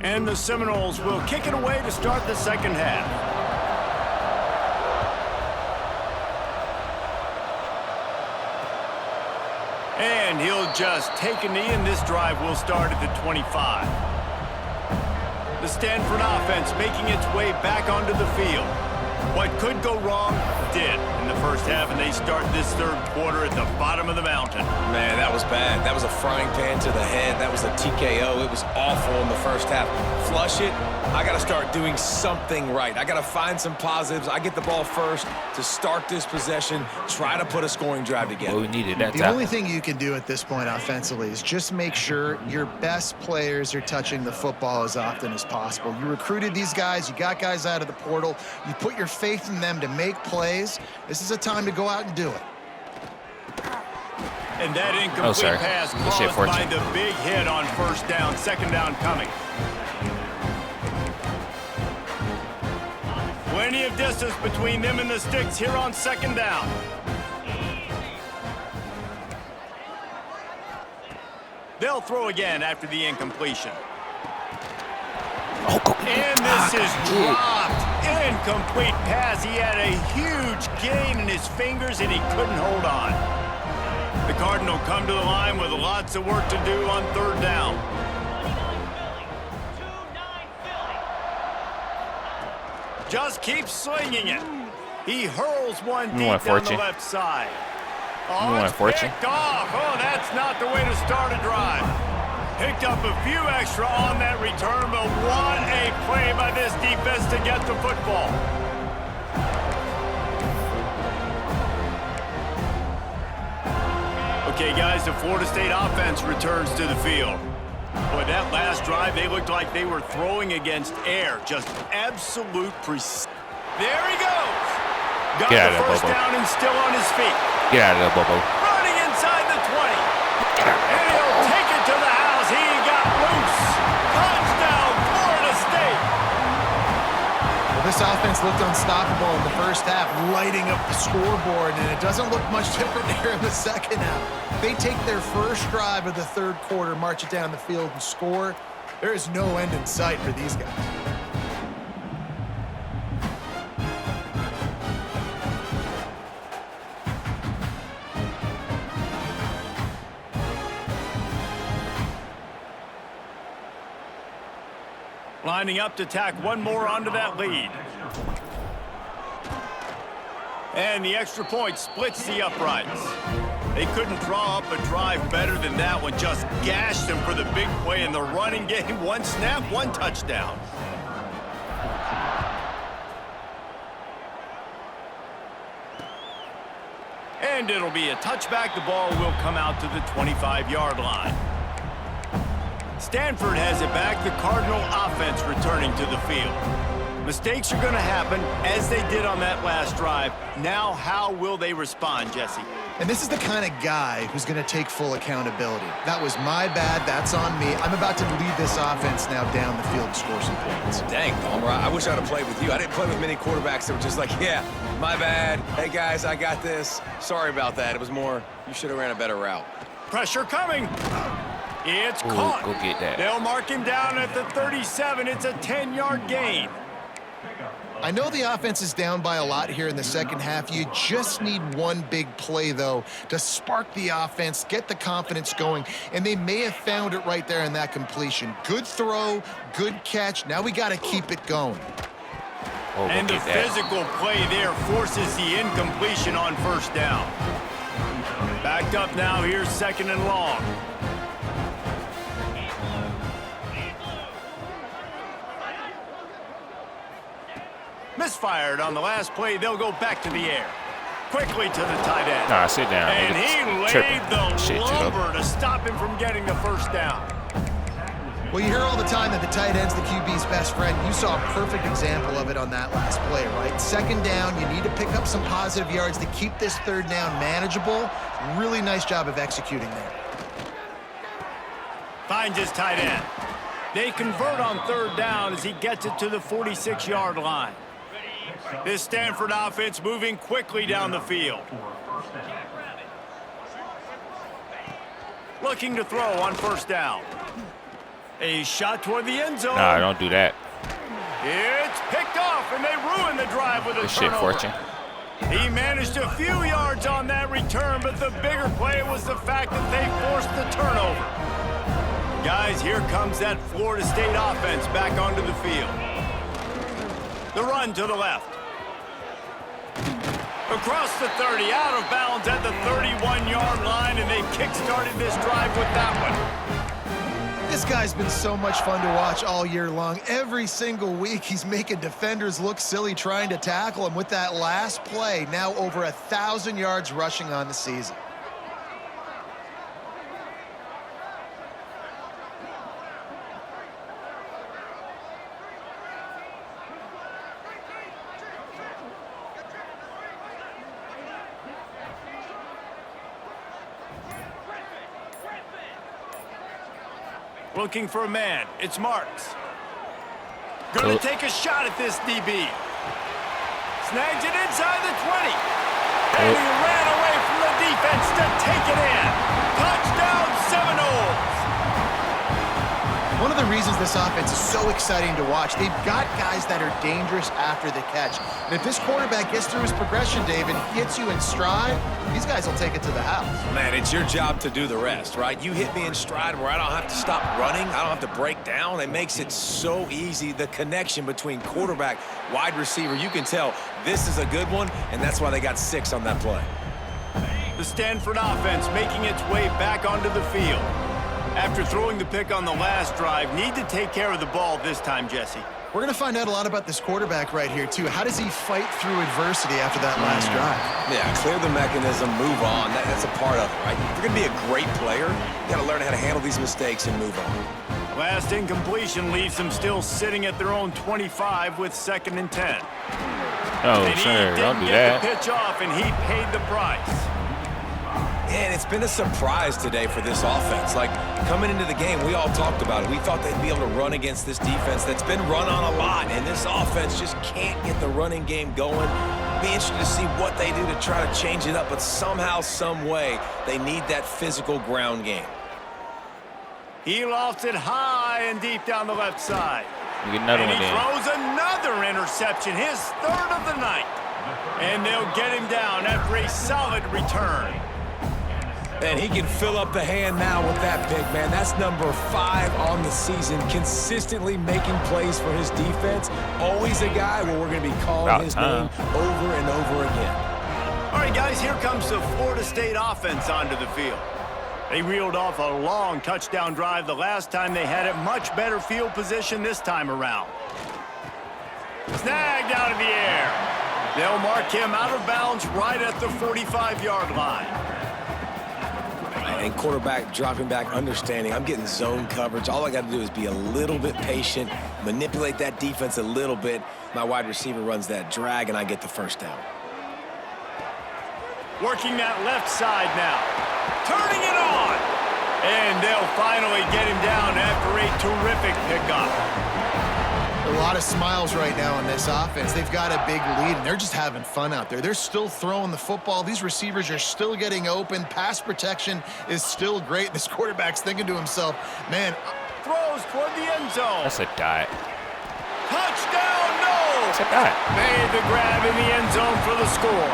And the Seminoles will kick it away to start the second half. And he'll just take a knee, and this drive will start at the 25. The Stanford offense making its way back onto the field. What could go wrong did in the first half, and they start this third quarter at the bottom of the mountain. Man, that was bad. That was a frying pan to the head. That was a TKO. It was awful in the first half. Flush it. I got to start doing something right. I got to find some positives. I get the ball first to start this possession, try to put a scoring drive together. Well, we needed that. The only thing you can do at this point offensively is just make sure your best players are touching the football as often as possible. You recruited these guys. You got guys out of the portal. You put your faith in them to make plays. This is a time to go out and do it. And that incomplete pass caused by the big hit on first down, second down coming. Plenty of distance between them and the sticks here on second down. They'll throw again after the incompletion. And this is dropped. Incomplete pass. He had a huge gain in his fingers, and he couldn't hold on. The Cardinal come to the line with lots of work to do on third down. Just keeps slinging it. He hurls one deep down the left side. Oh, it's picked off. Oh, that's not the way to start a drive. Picked up a few extra on that return, but what a play by this defense to get the football. Okay, guys, the Florida State offense returns to the field. Boy, that last drive, they looked like they were throwing against air. Just absolute precision. There he goes. Got the first down and still on his feet. Get out of there, Bobo. Running inside the 20. And he'll take it to the house. He got loose. Touchdown, Florida State. Well, this offense looked unstoppable in the first half, lighting up the scoreboard, and it doesn't look much different here in the second half. They take their first drive of the third quarter, march it down the field, and score. There is no end in sight for these guys. Lining up to tack one more onto that lead. And the extra point splits the uprights. They couldn't draw up a drive better than that one. Just gashed them for the big play in the running game. One snap, one touchdown. And it'll be a touchback. The ball will come out to the 25-yard line. Stanford has it back. The Cardinal offense returning to the field. Mistakes are going to happen, as they did on that last drive. Now, how will they respond, Jesse? And this is the kind of guy who's going to take full accountability. That was my bad. That's on me. I'm about to lead this offense now down the field and score some points. Dang, Palmer, I wish I'd have played with you. I didn't play with many quarterbacks that were just like, yeah, my bad. Hey, guys, I got this. Sorry about that. It was more, you should have ran a better route. Pressure coming. It's caught. Go get that. They'll mark him down at the 37. It's a 10-yard gain. I know the offense is down by a lot here in the second half. You just need one big play, though, to spark the offense, get the confidence going, and they may have found it right there in that completion. Good throw, good catch. Now we got to keep it going. And the physical play there forces the incompletion on first down. Backed up now, here's second and long. misfired on the last play. They'll go back to the air. Quickly to the tight end. Nah, sit down. And nigga. he laid the lumber to stop him from getting the first down. Well, you hear all the time that the tight end's the QB's best friend. You saw a perfect example of it on that last play, right? Second down, you need to pick up some positive yards to keep this third down manageable. Really nice job of executing there. Finds his tight end. They convert on third down as he gets it to the 46-yard line. This Stanford offense moving quickly down the field. Looking to throw on first down. A shot toward the end zone. Nah, don't do that. It's picked off, and they ruin the drive with a Good shit, turnover. Fortune. He managed a few yards on that return, but the bigger play was the fact that they forced the turnover. Guys, here comes that Florida State offense back onto the field. The run to the left. Across the 30, out of bounds at the 31-yard line, and they kick-started this drive with that one. This guy's been so much fun to watch all year long. Every single week, he's making defenders look silly trying to tackle him. With that last play, now over 1,000 yards rushing on the season. Looking for a man. It's Marks. Going to take a shot at this DB. Snags it inside the 20. And he ran away from the defense to take it in. Touchdown, Seminoles. One of the reasons this offense is so exciting to watch, they've got guys that are dangerous after the catch. And if this quarterback gets through his progression, David, hits you in stride, these guys will take it to the house. Man, it's your job to do the rest, right? You hit me in stride where I don't have to stop running. I don't have to break down. It makes it so easy. The connection between quarterback, wide receiver, you can tell this is a good one, and that's why they got 6 on that play. The Stanford offense making its way back onto the field. After throwing the pick on the last drive, need to take care of the ball this time, Jesse. We're going to find out a lot about this quarterback right here, too. How does he fight through adversity after that last drive? Yeah, clear the mechanism, move on. That's a part of it, right? If you're going to be a great player, you got to learn how to handle these mistakes and move on. Last incompletion leaves them still sitting at their own 25 with 2nd and 10. Oh, and sir, don't do get that. the pitch off, and he paid the price. And it's been a surprise today for this offense. Like, coming into the game, we all talked about it. We thought they'd be able to run against this defense that's been run on a lot, and this offense just can't get the running game going. Be interested to see what they do to try to change it up, but somehow, some way, they need that physical ground game. He lofts it high and deep down the left side. You get another and one he in. throws another interception, his 3rd of the night. And they'll get him down after a solid return. And he can fill up the hand now with that pick, man. That's number 5 on the season, consistently making plays for his defense. Always a guy where we're going to be calling his name over and over again. All right, guys, here comes the Florida State offense onto the field. They reeled off a long touchdown drive the last time they had it. Much better field position this time around. Snagged out of the air. They'll mark him out of bounds right at the 45-yard line. And quarterback dropping back, understanding I'm getting zone coverage. All I got to do is be a little bit patient, manipulate that defense a little bit. My wide receiver runs that drag, and I get the first down. Working that left side now. Turning it on. And they'll finally get him down after a terrific pickup. A lot of smiles right now on this offense. They've got a big lead, and they're just having fun out there. They're still throwing the football. These receivers are still getting open. Pass protection is still great. This quarterback's thinking to himself, man. Throws toward the end zone. That's a dot. Touchdown, no! That's a dot. Made the grab in the end zone for the score.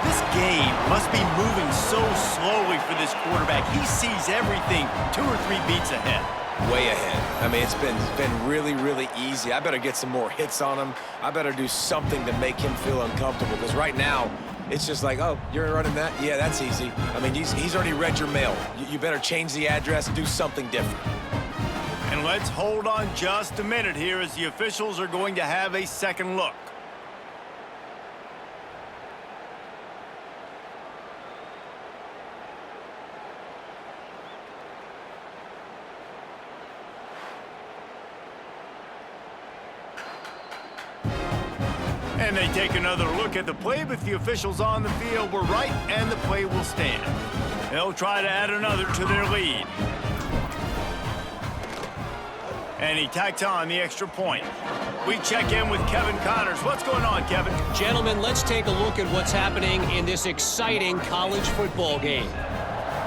This game must be moving so slowly for this quarterback. He sees everything 2 or 3 beats ahead. Way ahead. I mean, it's been really, really easy. I better get some more hits on him. I better do something to make him feel uncomfortable, because right now, it's just like, oh, you're running that? Yeah, that's easy. I mean, he's already read your mail. You better change the address, do something different. And let's hold on just a minute here as the officials are going to have a second look. And they take another look at the play, but the officials on the field were right, and the play will stand. They'll try to add another to their lead. And he tacks on the extra point. We check in with Kevin Connors. What's going on, Kevin? Gentlemen, let's take a look at what's happening in this exciting college football game.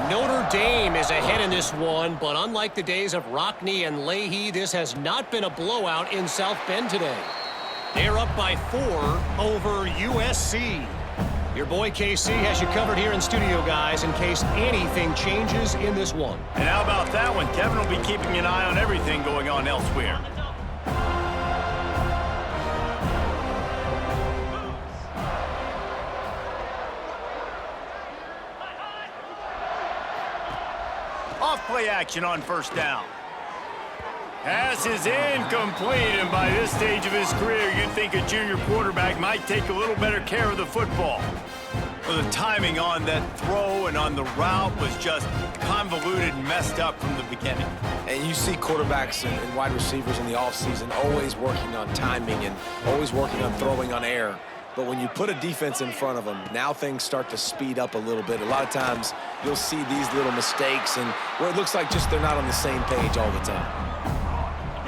Notre Dame is ahead in this one, but unlike the days of Rockne and Leahy, this has not been a blowout in South Bend today. They're up by 4 over USC. Your boy KC has you covered here in studio, guys, in case anything changes in this one. And how about that one? Kevin will be keeping an eye on everything going on elsewhere. Off play action on first down. Pass is incomplete, and by this stage of his career, you'd think a junior quarterback might take a little better care of the football. Well, the timing on that throw and on the route was just convoluted and messed up from the beginning. And you see quarterbacks and wide receivers in the offseason always working on timing and always working on throwing on air. But when you put a defense in front of them, now things start to speed up a little bit. A lot of times, you'll see these little mistakes and where it looks like just they're not on the same page all the time.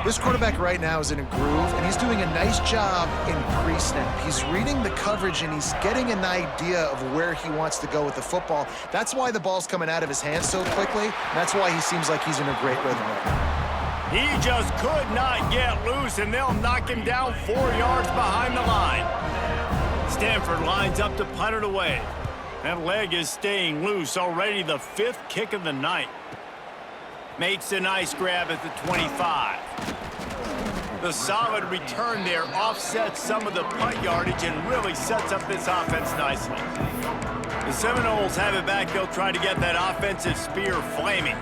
This quarterback right now is in a groove, and he's doing a nice job in pre-snap. He's reading the coverage, and he's getting an idea of where he wants to go with the football. That's why the ball's coming out of his hands so quickly, and that's why he seems like he's in a great rhythm right now. He just could not get loose, and they'll knock him down 4 yards behind the line. Stanford lines up to punt it away. That leg is staying loose, already the 5th kick of the night. Makes a nice grab at the 25. The solid return there offsets some of the punt yardage and really sets up this offense nicely. The Seminoles have it back. They'll try to get that offensive spear flaming.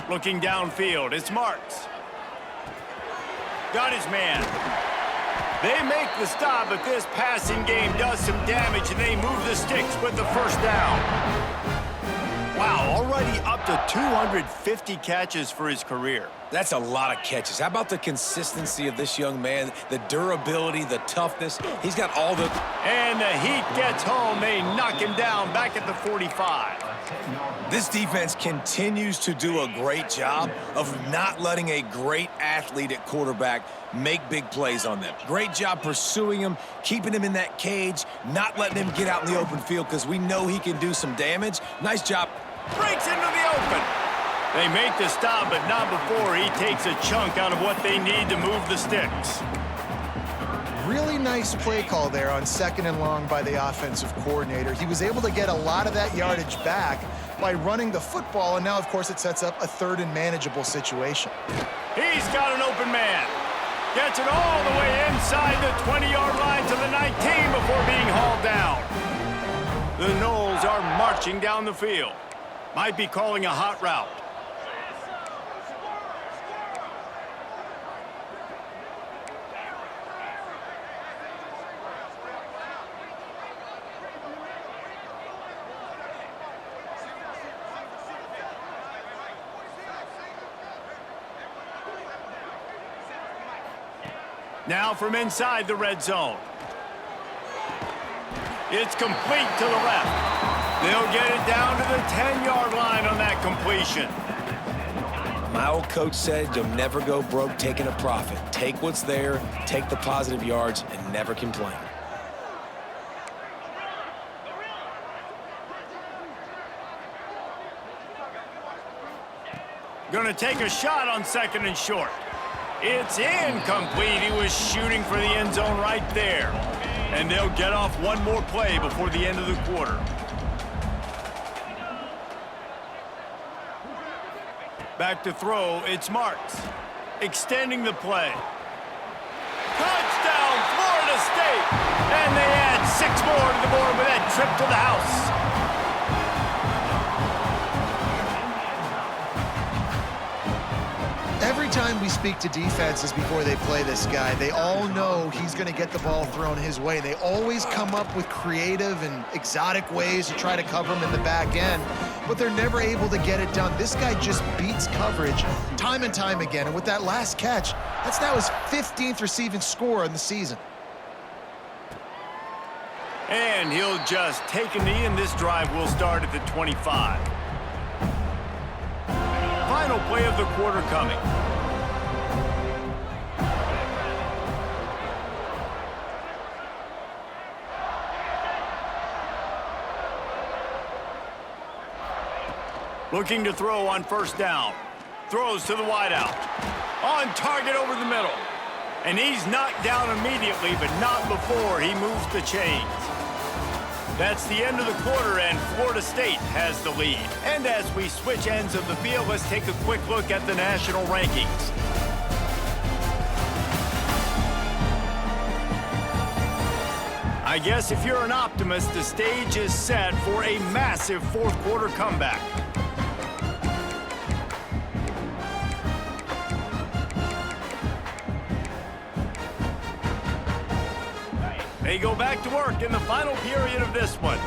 Looking downfield, it's Marks. Got his man. They make the stop, but this passing game does some damage, and they move the sticks with the first down. Wow, already up to 250 catches for his career. That's a lot of catches. How about the consistency of this young man, the durability, the toughness? He's got all the... And the heat gets home. They knock him down back at the 45. This defense continues to do a great job of not letting a great athlete at quarterback make big plays on them. Great job pursuing him, keeping him in that cage, not letting him get out in the open field because we know he can do some damage. Nice job. Breaks into the open. They make the stop, but not before he takes a chunk out of what they need to move the sticks. Really nice play call there on 2nd and long by the offensive coordinator. He was able to get a lot of that yardage back by running the football, and now, of course, it sets up a 3rd and manageable situation. He's got an open man. Gets it all the way inside the 20-yard line to the 19 before being hauled down. The Noles are marching down the field. Might be calling a hot route. Now from inside the red zone. It's complete to the left. They'll get it down to the 10-yard line on that completion. My old coach said you'll never go broke taking a profit. Take what's there, take the positive yards, and never complain. Gonna take a shot on 2nd and short. It's incomplete. He was shooting for the end zone right there. And they'll get off one more play before the end of the quarter. Back to throw, it's Marks. Extending the play. Touchdown, Florida State! And they add 6 more to the board with that trip to the house. Every time we speak to defenses before they play this guy, they all know he's going to get the ball thrown his way. They always come up with creative and exotic ways to try to cover him in the back end, but they're never able to get it done. This guy just beats coverage time and time again, and with that last catch, that's now his 15th receiving score in the season. And he'll just take a knee, and this drive will start at the 25. Final play of the quarter coming. Looking to throw on first down. Throws to the wideout. On target over the middle. And he's knocked down immediately, but not before he moves the chains. That's the end of the quarter, and Florida State has the lead. And as we switch ends of the field, let's take a quick look at the national rankings. I guess if you're an optimist, the stage is set for a massive fourth quarter comeback. They go back to work in the final period of this one.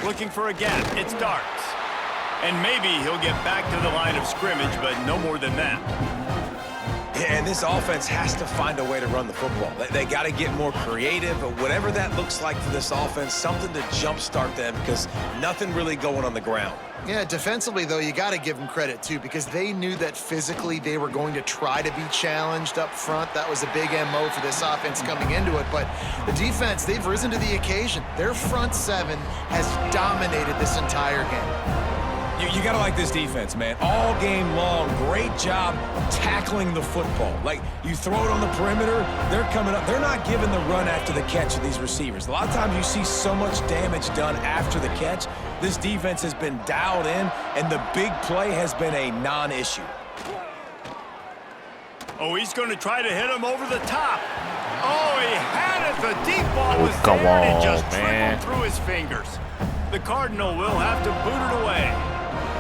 Looking for a gap. It's Darts. And maybe he'll get back to the line of scrimmage, but no more than that. And this offense has to find a way to run the football. They got to get more creative, but whatever that looks like for this offense, something to jumpstart them, because nothing really going on the ground. Yeah, defensively, though, you got to give them credit, too, because they knew that physically they were going to try to be challenged up front. That was a big MO for this offense coming into it. But the defense, they've risen to the occasion. Their front seven has dominated this entire game. You got to like this defense, man. All game long, great job tackling the football. Like, you throw it on the perimeter, they're coming up. They're not giving the run after the catch to these receivers. A lot of times you see so much damage done after the catch. This defense has been dialed in, and the big play has been a non-issue. Oh, he's going to try to hit him over the top. Oh, he had it. The deep ball was there, and it just trickled through his fingers. The Cardinal will have to boot it away.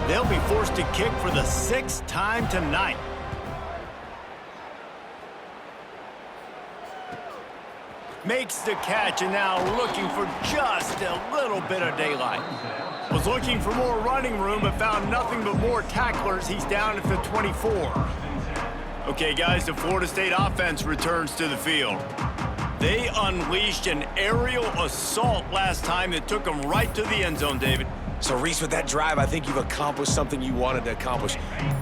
They'll be forced to kick for the 6th time tonight. Makes the catch, and now looking for just a little bit of daylight. Was looking for more running room, but found nothing but more tacklers. He's down at the 24. Okay, guys, the Florida State offense returns to the field. They unleashed an aerial assault last time that took them right to the end zone, David. So, Reese, with that drive, I think you've accomplished something you wanted to accomplish.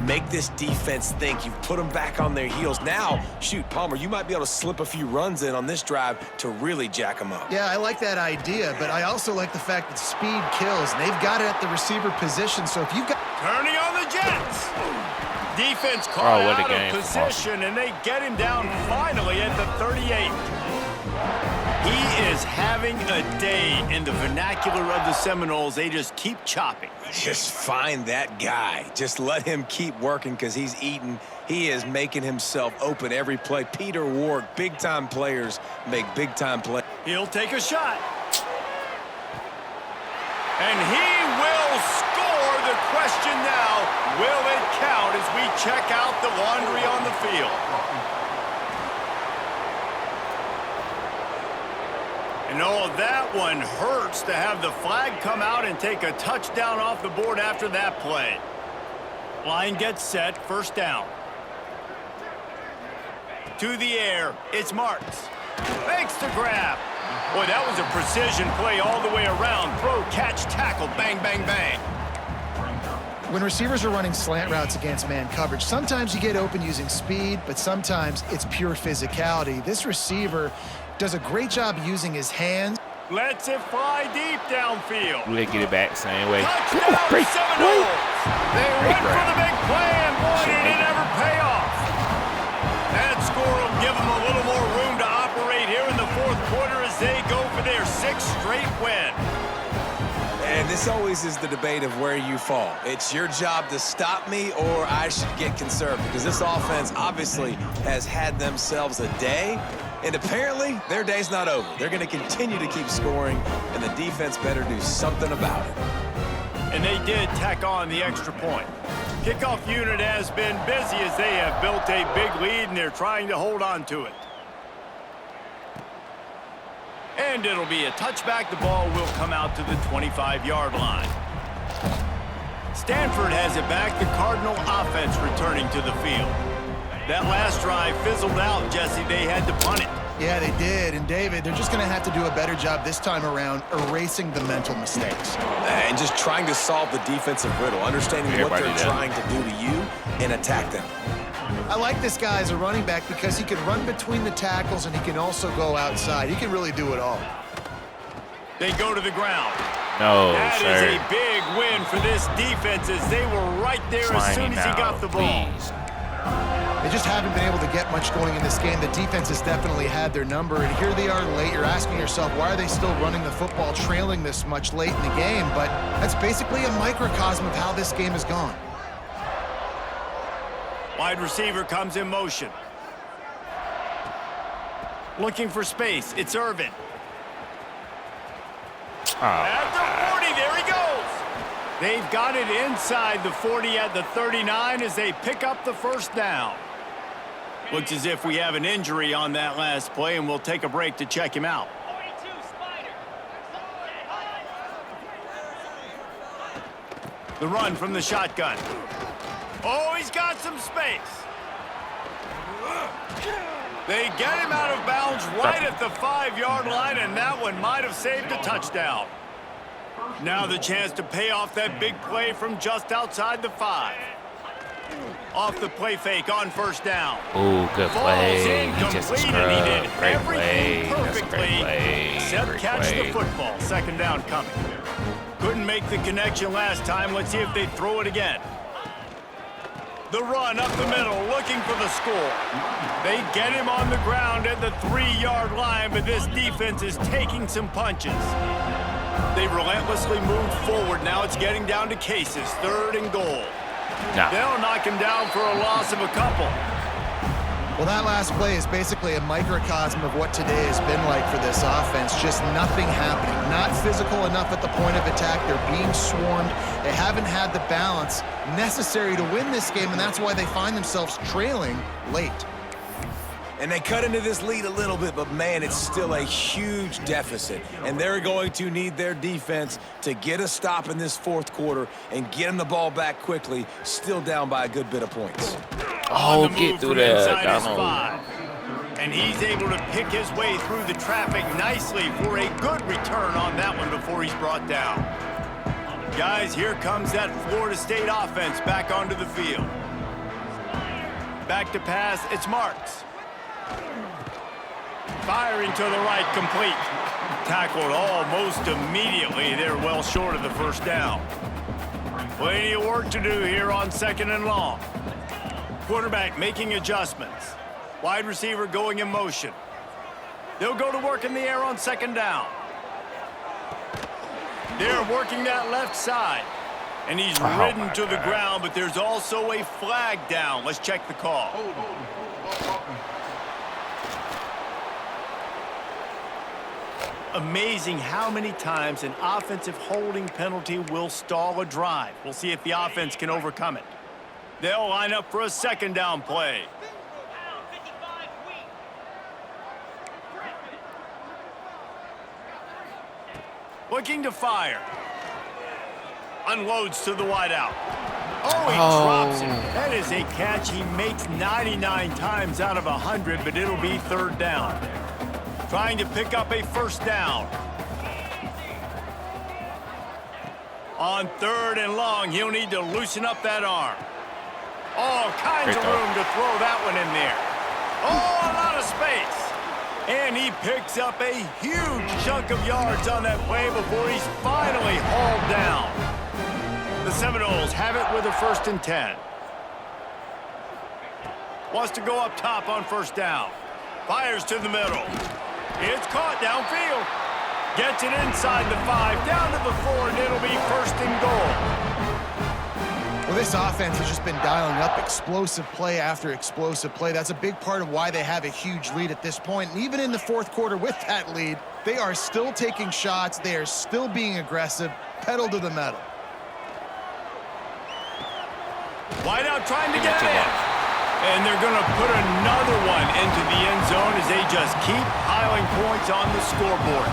Make this defense think. You've put them back on their heels. Now, shoot, Palmer, you might be able to slip a few runs in on this drive to really jack them up. Yeah, I like that idea, but I also like the fact that speed kills. And they've got it at the receiver position, so if you've got... Turning on the Jets. Defense caught out of position, and they get him down finally at the 38. He is having a day in the vernacular of the Seminoles. They just keep chopping. Just find that guy. Just let him keep working because he's eating. He is making himself open every play. Peter Ward, big-time players make big-time plays. He'll take a shot. And he will score. The question now, will it count as we check out the laundry on the field? And oh, that one hurts to have the flag come out and take a touchdown off the board after that play. Line gets set, first down. To the air, it's Marks. Makes the grab. Boy, that was a precision play all the way around. Throw, catch, tackle, bang, bang, bang. When receivers are running slant routes against man coverage, sometimes you get open using speed, but sometimes it's pure physicality. This receiver does a great job using his hands. Lets it fly deep downfield. They get it back same way. Touchdown, Seminoles. They went for the big play, and boy, did it ever pay off. That score will give them a little more room to operate here in the fourth quarter as they go for their 6th straight win. And And this always is the debate of where you fall. It's your job to stop me or I should get conservative, because this offense obviously has had themselves a day, and apparently their day's not over. They're going to continue to keep scoring, and the defense better do something about it. And they did tack on the extra point. Kickoff unit has been busy as they have built a big lead, and they're trying to hold on to it. And it'll be a touchback. The ball will come out to the 25-yard line. Stanford has it back. The Cardinal offense returning to the field. That last drive fizzled out, Jesse. They had to punt it. Yeah, they did. And, David, they're just going to have to do a better job this time around erasing the mental mistakes. And just trying to solve the defensive riddle, understanding what they're trying to do to you and attack them. I like this guy as a running back because he can run between the tackles and he can also go outside. He can really do it all. They go to the ground. No, that sir. is a big win for this defense as they were right there as soon as he got the ball. Please. They just haven't been able to get much going in this game. The defense has definitely had their number, and here they are late. You're asking yourself, why are they still running the football, trailing this much late in the game? But that's basically a microcosm of how this game has gone. Wide receiver comes in motion. Looking for space. It's Irvin. At the 40, there he goes. They've got it inside the 40 at the 39 as they pick up the first down. Looks as if we have an injury on that last play, and we'll take a break to check him out. The run from the shotgun. Oh, he's got some space. They get him out of bounds right at the 5-yard line, and that one might have saved a touchdown. Now the chance to pay off that big play from just outside the 5. Off the play fake on first down. Ooh, good play. Falls He just a incomplete, and he did scrub. Great everything play. That's a perfectly great play. except Great catch play. the football. Second down coming. Couldn't make the connection last time. Let's see if they throw it again. The run up the middle, looking for the score. They get him on the ground at the 3-yard line, but this defense is taking some punches. They relentlessly move forward. Now it's getting down to cases. 3rd and goal. Nah. They'll knock him down for a loss of a couple. Well, that last play is basically a microcosm of what today has been like for this offense. Just nothing happening. Not physical enough at the point of attack. They're being swarmed. They haven't had the balance necessary to win this game, and that's why they find themselves trailing late. And they cut into this lead a little bit, but, man, it's still a huge deficit. And they're going to need their defense to get a stop in this 4th quarter and get them the ball back quickly, still down by a good bit of points. Oh, get through that, Donald. And he's able to pick his way through the traffic nicely for a good return on that one before he's brought down. Guys, here comes that Florida State offense back onto the field. Back to pass, it's Marks. Firing to the right, complete. Tackled almost immediately. They're well short of the first down. Plenty of work to do here on 2nd and long. Quarterback making adjustments. Wide receiver going in motion. They'll go to work in the air on 2nd down. They're working that left side. And he's ridden to the ground, but there's also a flag down. Let's check the call. Amazing how many times an offensive holding penalty will stall a drive. We'll see if the offense can overcome it. They'll line up for a 2nd down play. Looking to fire. Unloads to the wideout. Oh, he drops it. That is a catch he makes 99 times out of 100, but it'll be 3rd down. Trying to pick up a 1st down. On 3rd and long, he'll need to loosen up that arm. All kinds of room to throw that one in there. Oh, a lot of space. And he picks up a huge chunk of yards on that play before he's finally hauled down. The Seminoles have it with a 1st and 10. Wants to go up top on 1st down. Fires to the middle. It's caught downfield. Gets it inside the 5, down to the 4, and it'll be 1st and goal. Well, this offense has just been dialing up explosive play after explosive play. That's a big part of why they have a huge lead at this point. And even in the 4th quarter with that lead, they are still taking shots. They are still being aggressive, pedal to the metal. Wide out trying to get it in. And they're going to put another one into the end zone as they just keep piling points on the scoreboard.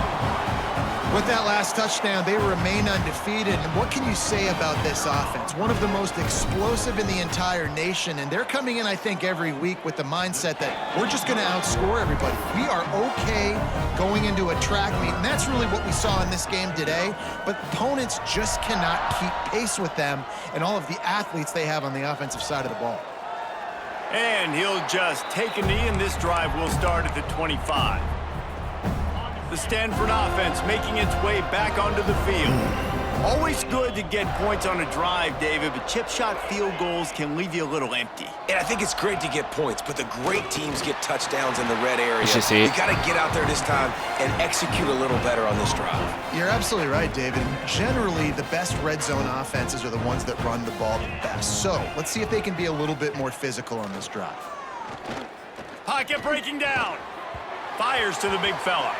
With that last touchdown, they remain undefeated. And what can you say about this offense? One of the most explosive in the entire nation. And they're coming in, I think, every week with the mindset that we're just going to outscore everybody. We are okay going into a track meet. And that's really what we saw in this game today. But opponents just cannot keep pace with them and all of the athletes they have on the offensive side of the ball. And he'll just take a knee, and this drive will start at the 25. The Stanford offense making its way back onto the field. Always good to get points on a drive, David, but chip shot field goals can leave you a little empty. And I think it's great to get points, but the great teams get touchdowns in the red area. You got to get out there this time and execute a little better on this drive. You're absolutely right, David. Generally, the best red zone offenses are the ones that run the ball the best. So let's see if they can be a little bit more physical on this drive. Pocket breaking down. Fires to the big fella.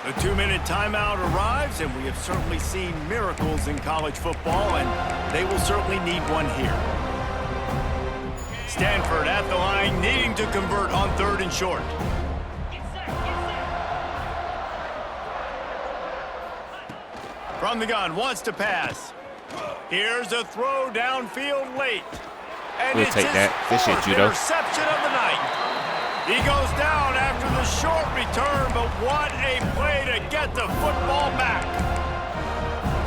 The 2-minute timeout arrives, and we have certainly seen miracles in college football, and they will certainly need one here. Stanford at the line, needing to convert on 3rd and short. From the gun, wants to pass. Here's a throw downfield late. And We'll it's take his that. This shit, 4th judo. interception of the night. He goes down after the short return, but what a play to get the football back.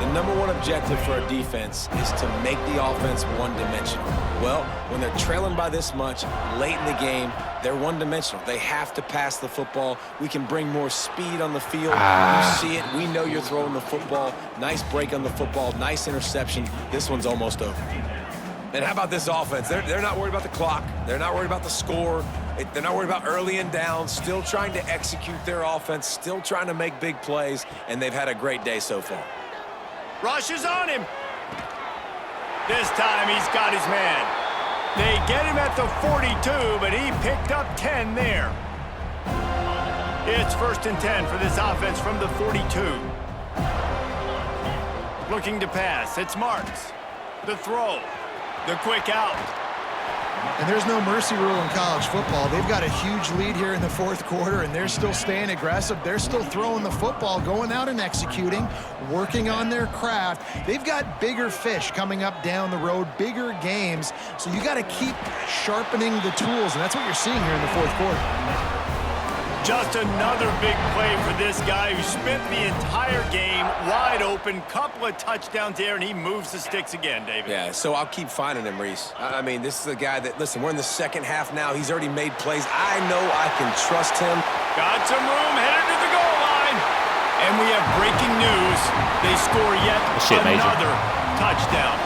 The #1 objective for a defense is to make the offense one-dimensional. Well, when they're trailing by this much late in the game, they're one-dimensional. They have to pass the football. We can bring more speed on the field. You see it. We know you're throwing the football. Nice break on the football. Nice interception. This one's almost over. And how about this offense? They're not worried about the clock. They're not worried about the score. They're not worried about early and down. Still trying to execute their offense. Still trying to make big plays. And they've had a great day so far. Rush is on him. This time he's got his man. They get him at the 42, but he picked up 10 there. It's 1st and 10 for this offense from the 42. Looking to pass. It's Marks. The throw. The quick out. And there's no mercy rule in college football. They've got a huge lead here in the 4th quarter, and they're still staying aggressive. They're still throwing the football, going out and executing, working on their craft. They've got bigger fish coming up down the road, bigger games. So you got to keep sharpening the tools, and that's what you're seeing here in the 4th quarter. Just another big play for this guy who spent the entire game wide open. Couple of touchdowns there, and he moves the sticks again, David. Yeah, so I'll keep finding him, Reese. I mean, this is a guy that, listen, we're in the 2nd half now. He's already made plays. I know I can trust him. Got some room, headed to the goal line. And we have breaking news. They score yet another touchdown.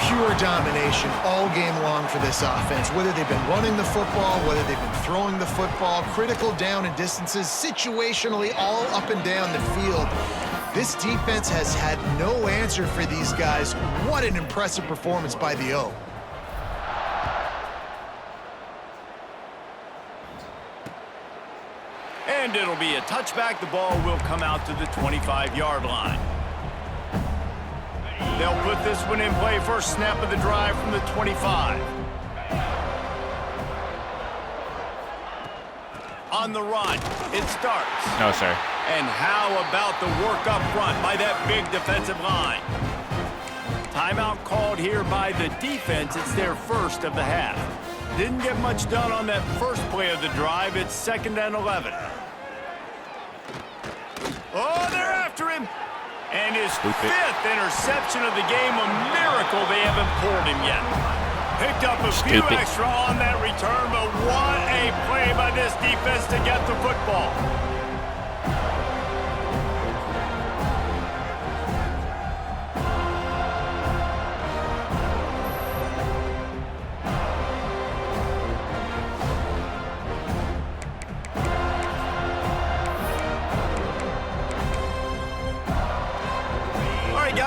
Pure domination all game long for this offense. Whether they've been running the football, whether they've been throwing the football, critical down and distances, situationally all up and down the field. This defense has had no answer for these guys. What an impressive performance by the O. And it'll be a touchback. The ball will come out to the 25-yard line. They'll put this one in play. First snap of the drive from the 25. On the run, it starts. No, sir. And how about the work up front by that big defensive line? Timeout called here by the defense. It's their first of the half. Didn't get much done on that first play of the drive. It's 2nd and 11. Oh, they're after him. And his 5th interception of the game, a miracle they haven't pulled him yet. Picked up a few extra on that return, but what a play by this defense to get the football.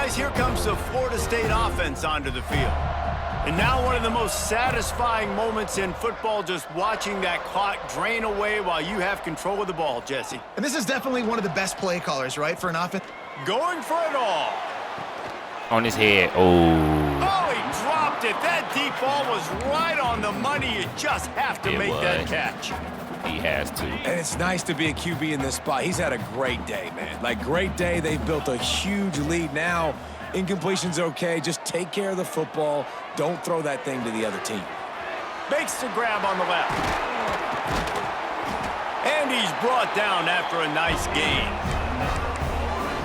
guys, here comes the Florida State offense onto the field. And now one of the most satisfying moments in football, just watching that clock drain away while you have control of the ball, Jesse. And this is definitely one of the best play callers, right, for an offense? Going for it all. On his head. Oh. Oh, he dropped it. That deep ball was right on the money. You just have to make that catch. He has to. And it's nice to be a QB in this spot. He's had a great day, man. Like, great day. They've built a huge lead now. Incompletion's okay. Just take care of the football. Don't throw that thing to the other team. Makes the grab on the left. And he's brought down after a nice gain.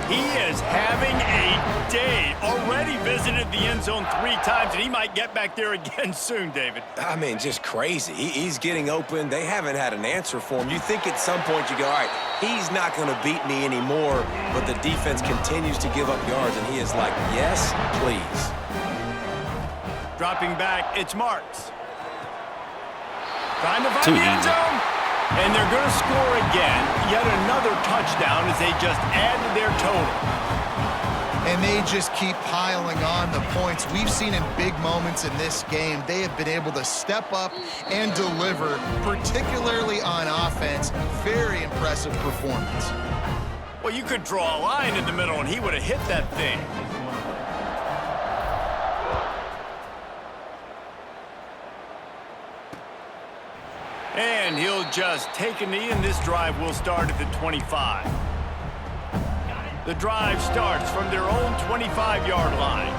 He is having a day. Already visited the end zone 3 times, and he might get back there again soon, David. I mean, just crazy. He's getting open. They haven't had an answer for him. You think at some point you go, all right, he's not going to beat me anymore, but the defense continues to give up yards, and he is like, yes, please. Dropping back, it's Marks. Trying to find the end zone. And they're going to score again. Yet another touchdown as they just add to their total. And they just keep piling on the points. We've seen in big moments in this game, they have been able to step up and deliver, particularly on offense. Very impressive performance. Well, you could draw a line in the middle, and he would have hit that thing. And he'll just take a knee, and this drive will start at the 25. The drive starts from their own 25-yard line.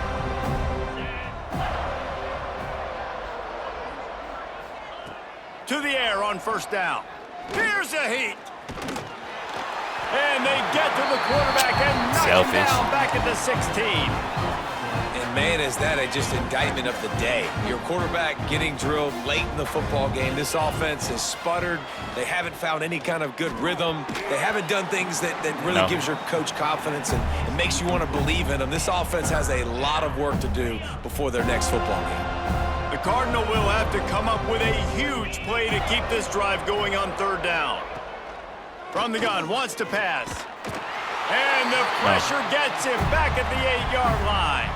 To the air on first down. Here's a heat. And they get to the quarterback and knock him down back at the 16. And, man, is that just indictment of the day. Your quarterback getting drilled late in the football game. This offense has sputtered. They haven't found any kind of good rhythm. They haven't done things that really gives your coach confidence and it makes you want to believe in them. This offense has a lot of work to do before their next football game. The Cardinal will have to come up with a huge play to keep this drive going on third down. From the gun, wants to pass. And the pressure gets him back at the 8-yard line.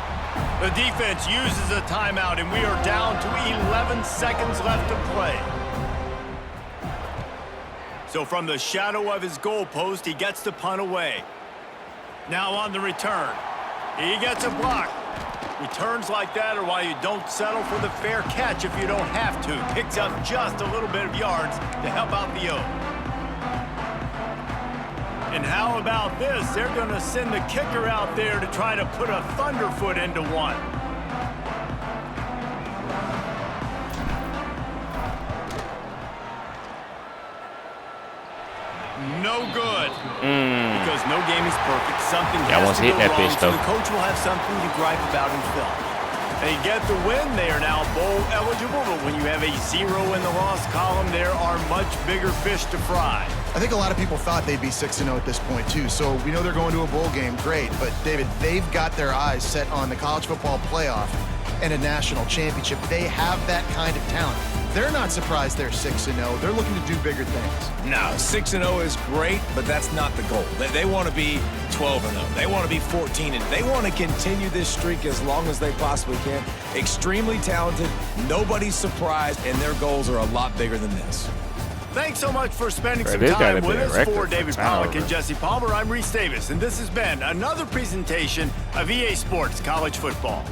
The defense uses a timeout, and we are down to 11 seconds left to play. So from the shadow of his goalpost, he gets the punt away. Now on the return. He gets a block. Returns like that are why you don't settle for the fair catch if you don't have to. Picks up just a little bit of yards to help out the O. And how about this? They're going to send the kicker out there to try to put a thunderfoot into one. No good. Because no game is perfect. Something has to go wrong, so the coach will have something to gripe about in film. They get the win. They are now bowl eligible, but when you have a 0 in the loss column, there are much bigger fish to fry. I think a lot of people thought they'd be 6-0 at this point, too. So we know they're going to a bowl game. Great. But, David, they've got their eyes set on the college football playoff and a national championship. They have that kind of talent. They're not surprised they're 6-0. They're looking to do bigger things. No, 6-0 is great, but that's not the goal. They want to be 12-0. They want to be 14-0. They want to continue this streak as long as they possibly can. Extremely talented. Nobody's surprised, and their goals are a lot bigger than this. Thanks so much for spending some time with us. For David Pollack and Jesse Palmer, I'm Reese Davis, and this has been another presentation of EA Sports College Football.